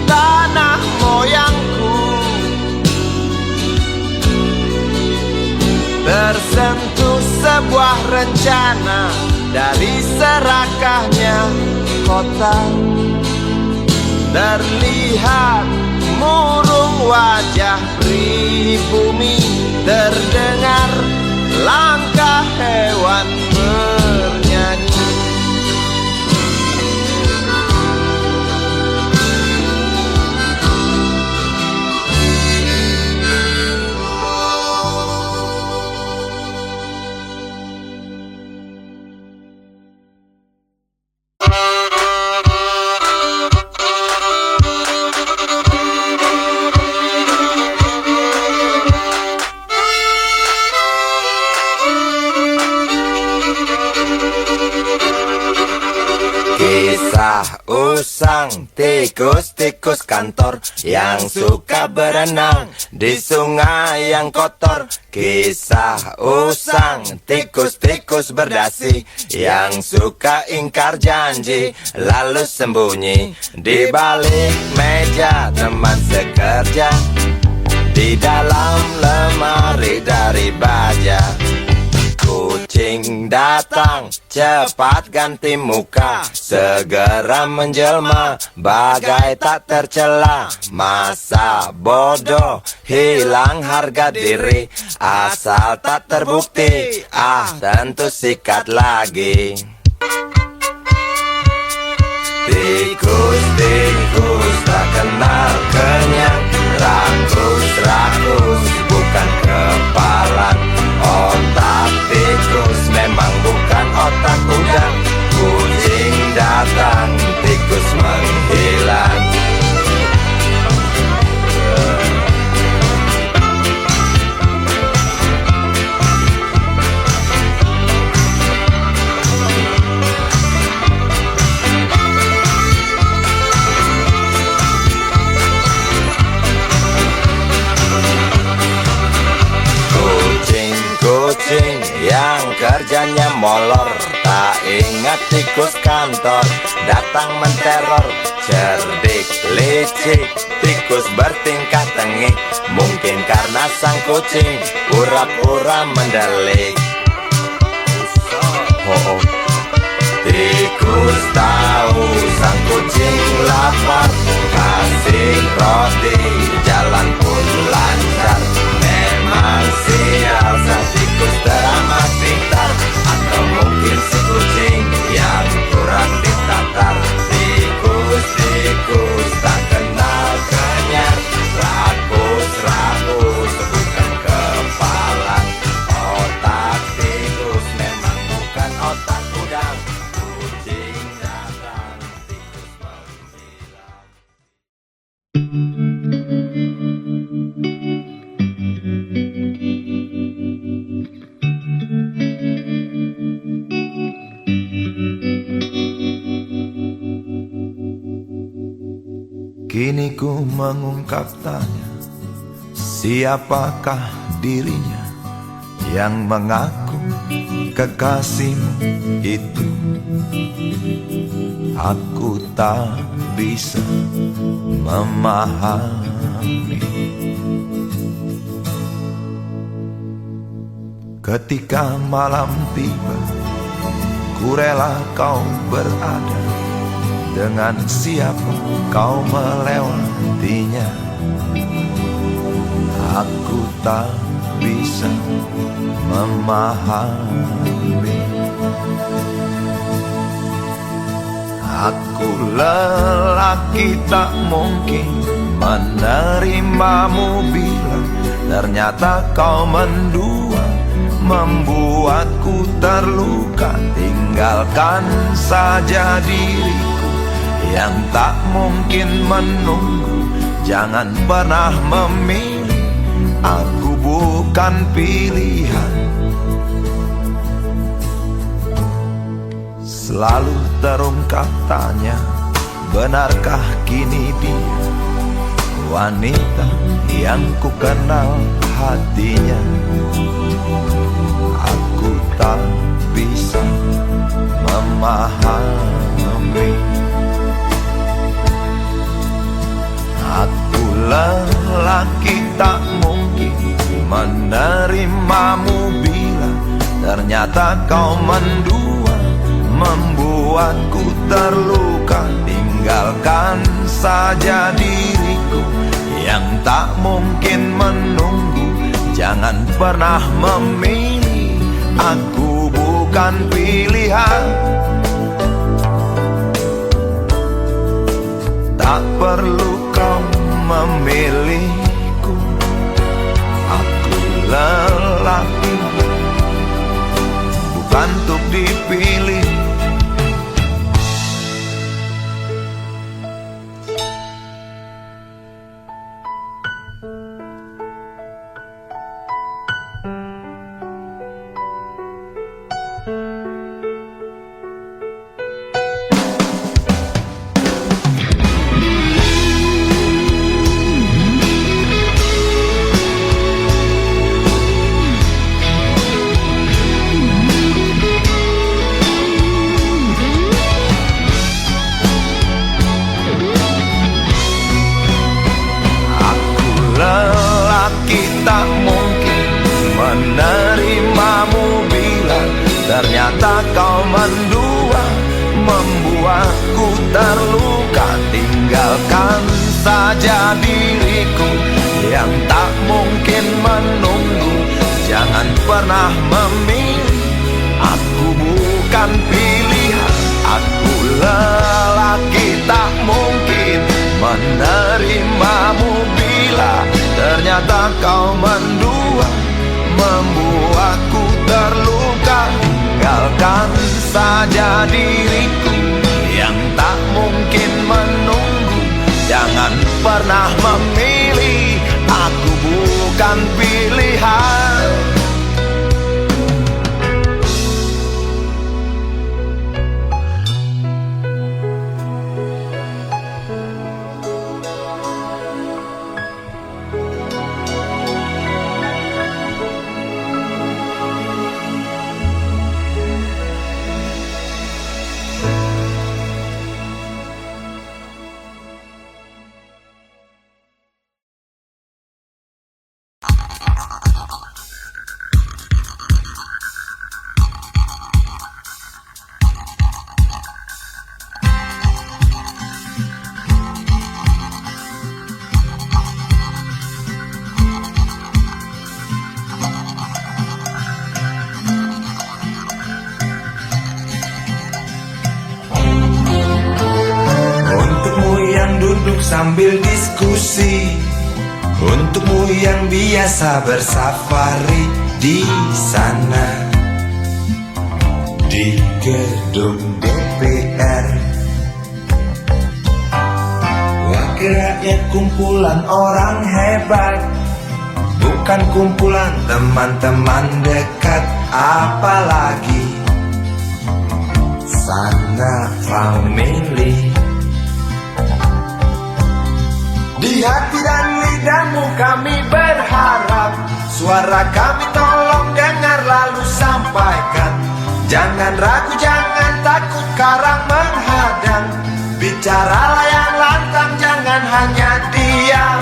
Speaker 1: tanah moyangku tersentuh sebuah rencana dari serakahnya kota. Terlihat murung wajah pribumi, terdengar langkah hewan bernyanyi. usang, tikus-tikus kantor yang suka berenang di sungai yang kotor. Kisah usang, tikus-tikus berdasi yang suka ingkar janji lalu sembunyi di balik meja teman sekerja, di dalam lemari dari baja. Kucing datang, cepat ganti muka, segera menjelma, bagai tak tercela. Masa bodoh, hilang harga diri, asal tak terbukti, tentu sikat lagi. Tikus-tikus tak kenal kenyang, rakus-rakus bukan kepalan. Otak tikus memang bukan otak udang. Kucing datang, tikus menghilang. Kucing yang kerjanya molor, tak ingat tikus kantor datang menteror. Cerdik, licik, tikus bertingkah tengik, mungkin karena sang kucing pura-pura mendelik. Tikus tahu sang kucing lapar, kasih roti, jalan pun lancar. Memang sial sang tikus teramat pintar, atau mungkin si kucing yang kurang ditatar. Tikus-tikus tak kenal kenyang, rakus-rakus bukan kepalan. Otak tikus memang bukan otak udang. Kucing datang, tikus menghilang.
Speaker 5: Kini ku mengungkap tanya, siapakah dirinya yang mengaku kekasihmu itu? Aku tak bisa memahami. Ketika malam tiba, ku rela kau berada. Dengan siapa kau melewatinya? Aku tak bisa memahami. Aku lelaki tak mungkin menerimamu bila ternyata kau mendua, membuatku terluka. Tinggalkan saja diriku yang tak mungkin menunggu. Jangan pernah memilih, aku bukan pilihan. Selalu terungkap tanya, benarkah kini dia wanita yang ku kenal hatinya? Aku tak bisa memahami. Aku lelaki tak mungkin menerimamu bila ternyata kau mendua, membuatku terluka. Tinggalkan saja diriku yang tak mungkin menunggu. Jangan pernah memilih, aku bukan pilihan. Tak perlu kau memilihku, aku lelaki bukan untuk dipilih. jangan pernah memilih. Aku bukan pilihan, aku lelaki tak mungkin menerimamu bila ternyata kau mendua, membuatku terluka. Tinggalkan saja diriku yang tak mungkin menunggu. Jangan pernah memilih, aku bukan pilihan.
Speaker 2: Sambil diskusi, untukmu yang biasa bersafari di sana, di gedung DPR. Wakil rakyat kumpulan orang hebat, bukan kumpulan teman-teman dekat, apalagi sana family. Di hati dan lidahmu kami berharap, suara kami tolong dengar lalu sampaikan. Jangan ragu, jangan takut karang menghadang, bicaralah yang lantang, jangan hanya diam.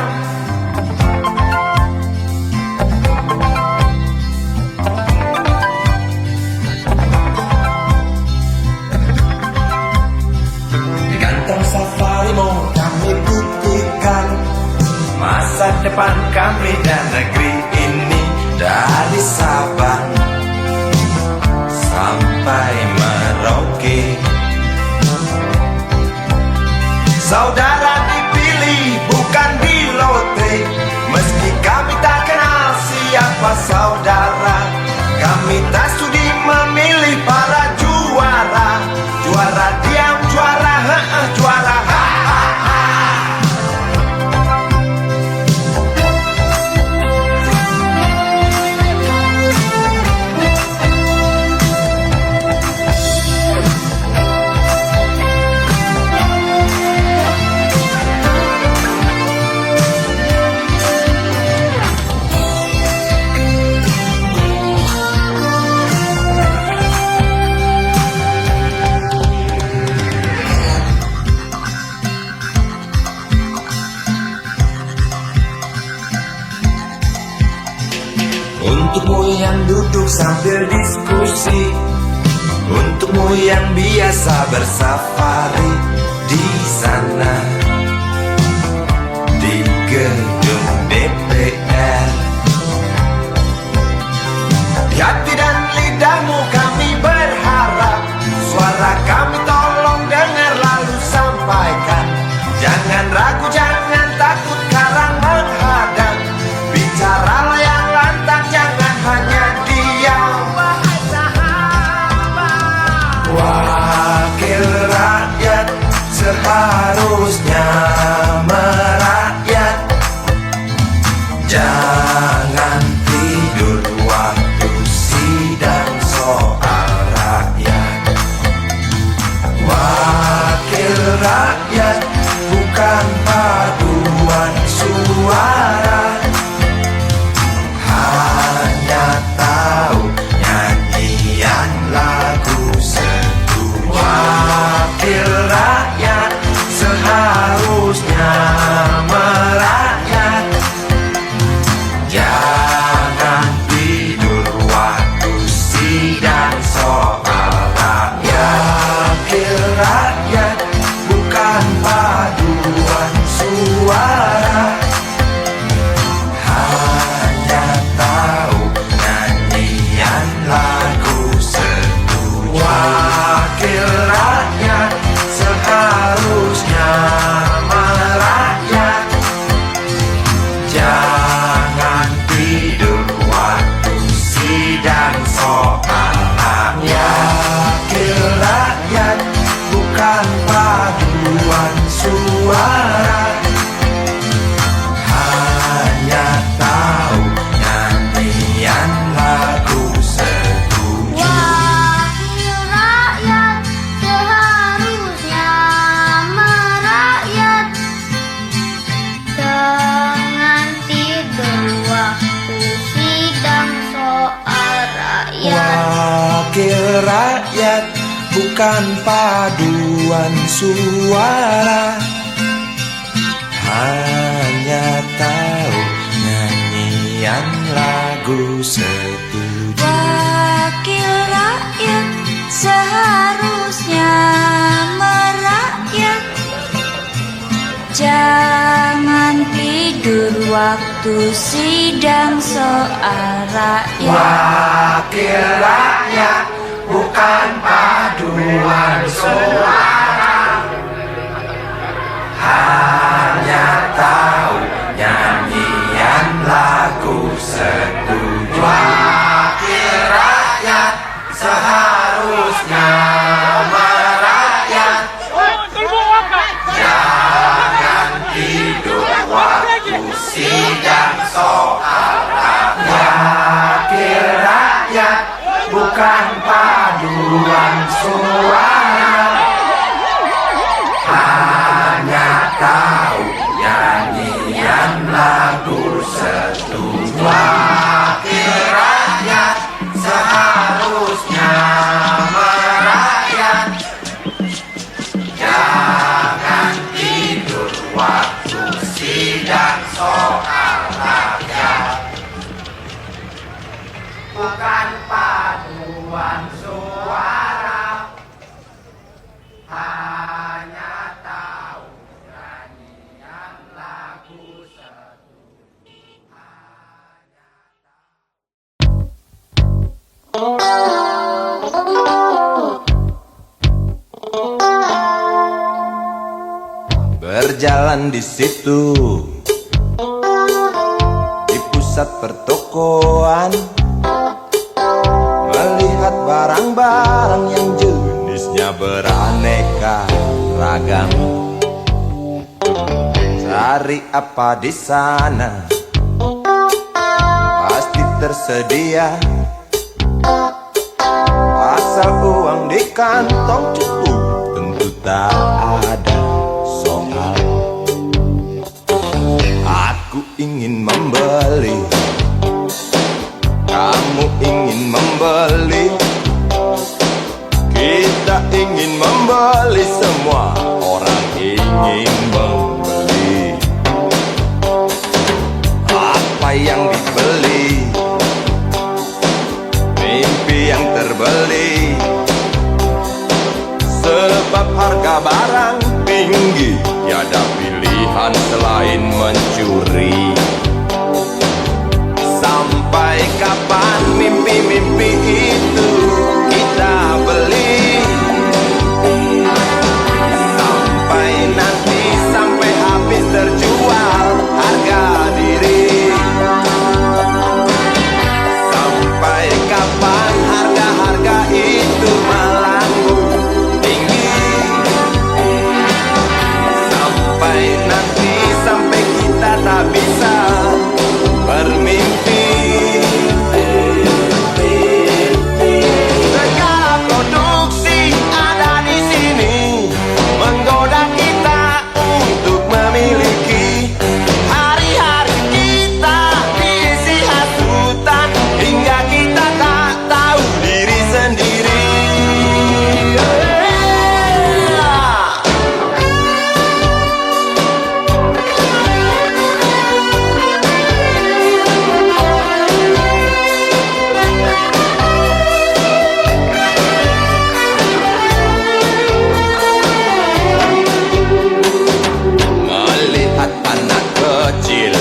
Speaker 2: Di kantong safarimu kami buktikan masa depan kami dan negeri ini, dari Sabang sampai Merauke. Saudara dipilih bukan di lotre, meski kami tak kenal siapa saudara. Kami tak sudi memilih para juara, juara diam, juara juara untukmu yang duduk sambil diskusi, untukmu yang biasa bersafari di sana, di gedung DPR. Di hati dan lidahmu kami berharap, suara kami tolong dengar lalu sampaikan. Jangan ragu, jangan takut karang menghadang, bicaralah yang lantang, jangan hanya diam. Wakil rakyat seharusnya merakyat, rakyat, bukan paduan suara. Hanya tahu nyanyian lagu setuju.
Speaker 3: Wakil rakyat seharusnya merakyat. Jangan tidur waktu sidang soal rakyat.
Speaker 4: Wakil rakyat, bukan paduan suara. Hanya tahu nyanyian lagu setuju. Wakil rakyat seharusnya merakyat. Jangan tidur waktu sidang soal rakyat. Wakil rakyat, bukan paduan suara. Hanya tahu nyanyian lagu setuju. Wakil rakyat seharusnya merakyat. Jangan tidur waktu sidang soal rakyat. Bukan paduan suara. Hanya tahu nyanyian lagu setuju.
Speaker 2: Berjalan di situ, di pusat pertokoan, melihat barang-barang yang jenisnya beraneka ragam. Cari apa di sana, pasti tersedia. Asal uang di kantong cukup, tentu tak ada soal. Aku ingin membeli, kamu ingin membeli, kita ingin membeli, semua orang ingin membeli. Apa yang dibeli? Mimpi yang terbeli. Sebab harga barang tinggi, tiada pilihan selain mencuri. Sampai kapan mimpi-mimpi itu kita beli? Sampai nanti, sampai habis terjual harga diri. Sampai kapan harga-harga itu melambung tinggi? Sampai nanti, sampai kita tak bisa bermimpi. Segala produksi ada di sini, menggoda kita untuk memiliki. Hari-hari kita diisi hasutan, hingga kita tak tahu diri sendiri. Melihat anak kecil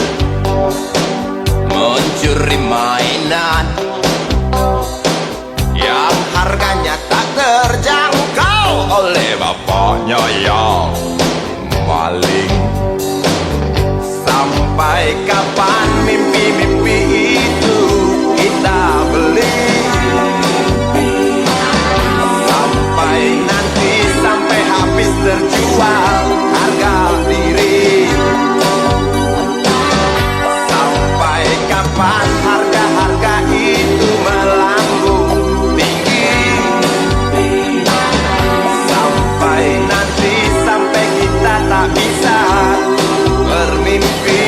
Speaker 2: mencuri mainan yang harganya tak terjangkau oleh bapaknya yang maling. Sampai kapan mimpi-mimpi itu kita beli? Sampai nanti, sampai habis terjual harga diri. Sampai kapan harga-harga itu melambung tinggi? Sampai nanti, sampai kita tak bisa bermimpi.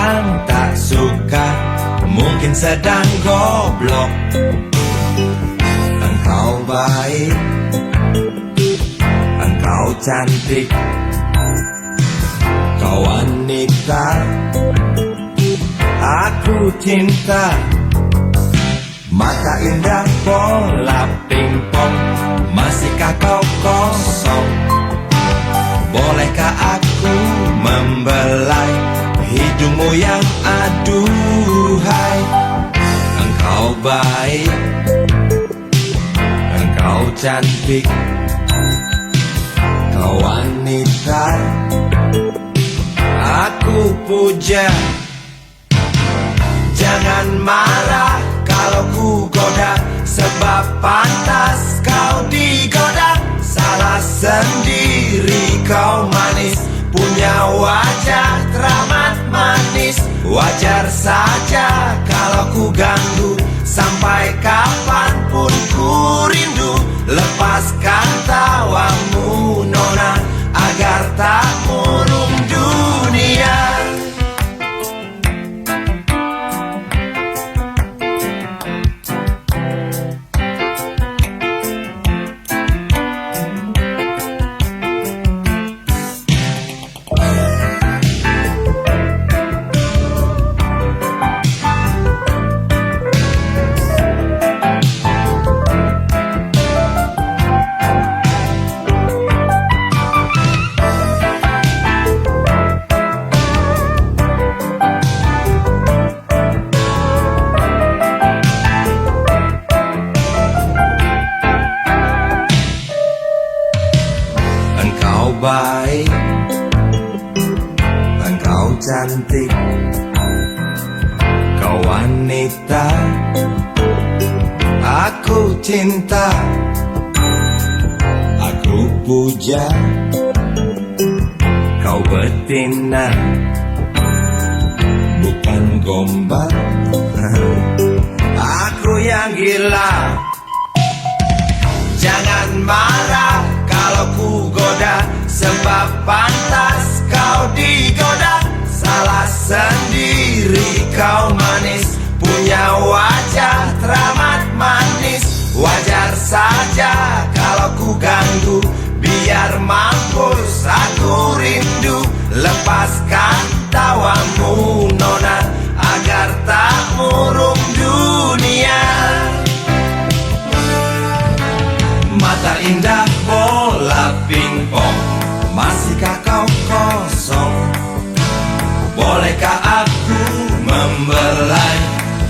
Speaker 2: yang tak suka mungkin sedang goblok. Engkau baik, engkau cantik, kau wanita aku cinta. Mata indah bola pingpong, masihkah kau kosong? Bolehkah aku membelai hidungmu yang aduhai? Engkau baik, engkau cantik, kau wanita aku puja. Jangan marah kalau ku goda, sebab pantas kau digoda. Salah sendiri kau manis, punya wajah teramat manis. Wajar saja kalau ku ganggu, sampai kapanpun ku rindu. Lepaskan tawamu nona, agar tak murung dunia. Engkau baik, engkau cantik, kau wanita aku cinta. Aku puja kau betina, bukan gombal. Aku yang gila. Jangan marah kalau ku goda, sebab pantas kau digoda. Salah sendiri kau manis, punya wajah teramat manis. Wajar saja kalau ku ganggu, biar mampus aku rindu. Lepaskan tawamu nona, agar tak murung dunia. Mata indah bola pingpong, masihkah kau kosong? Bolehkah aku membelai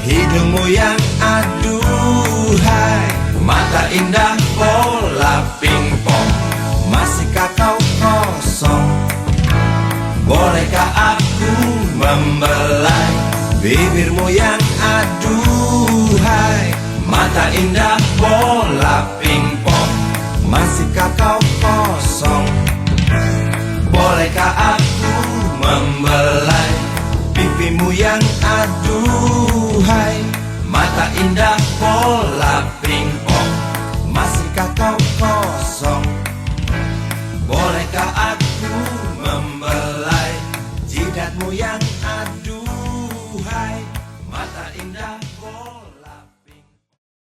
Speaker 2: hidungmu yang aduhai? Mata indah bola pingpong, masihkah kau kosong? Bolehkah aku membelai bibirmu yang aduhai? Mata indah bola pingpong, masihkah kau kosong? Bolehkah aku membelai pipimu yang aduhai? Mata indah bola pingpong,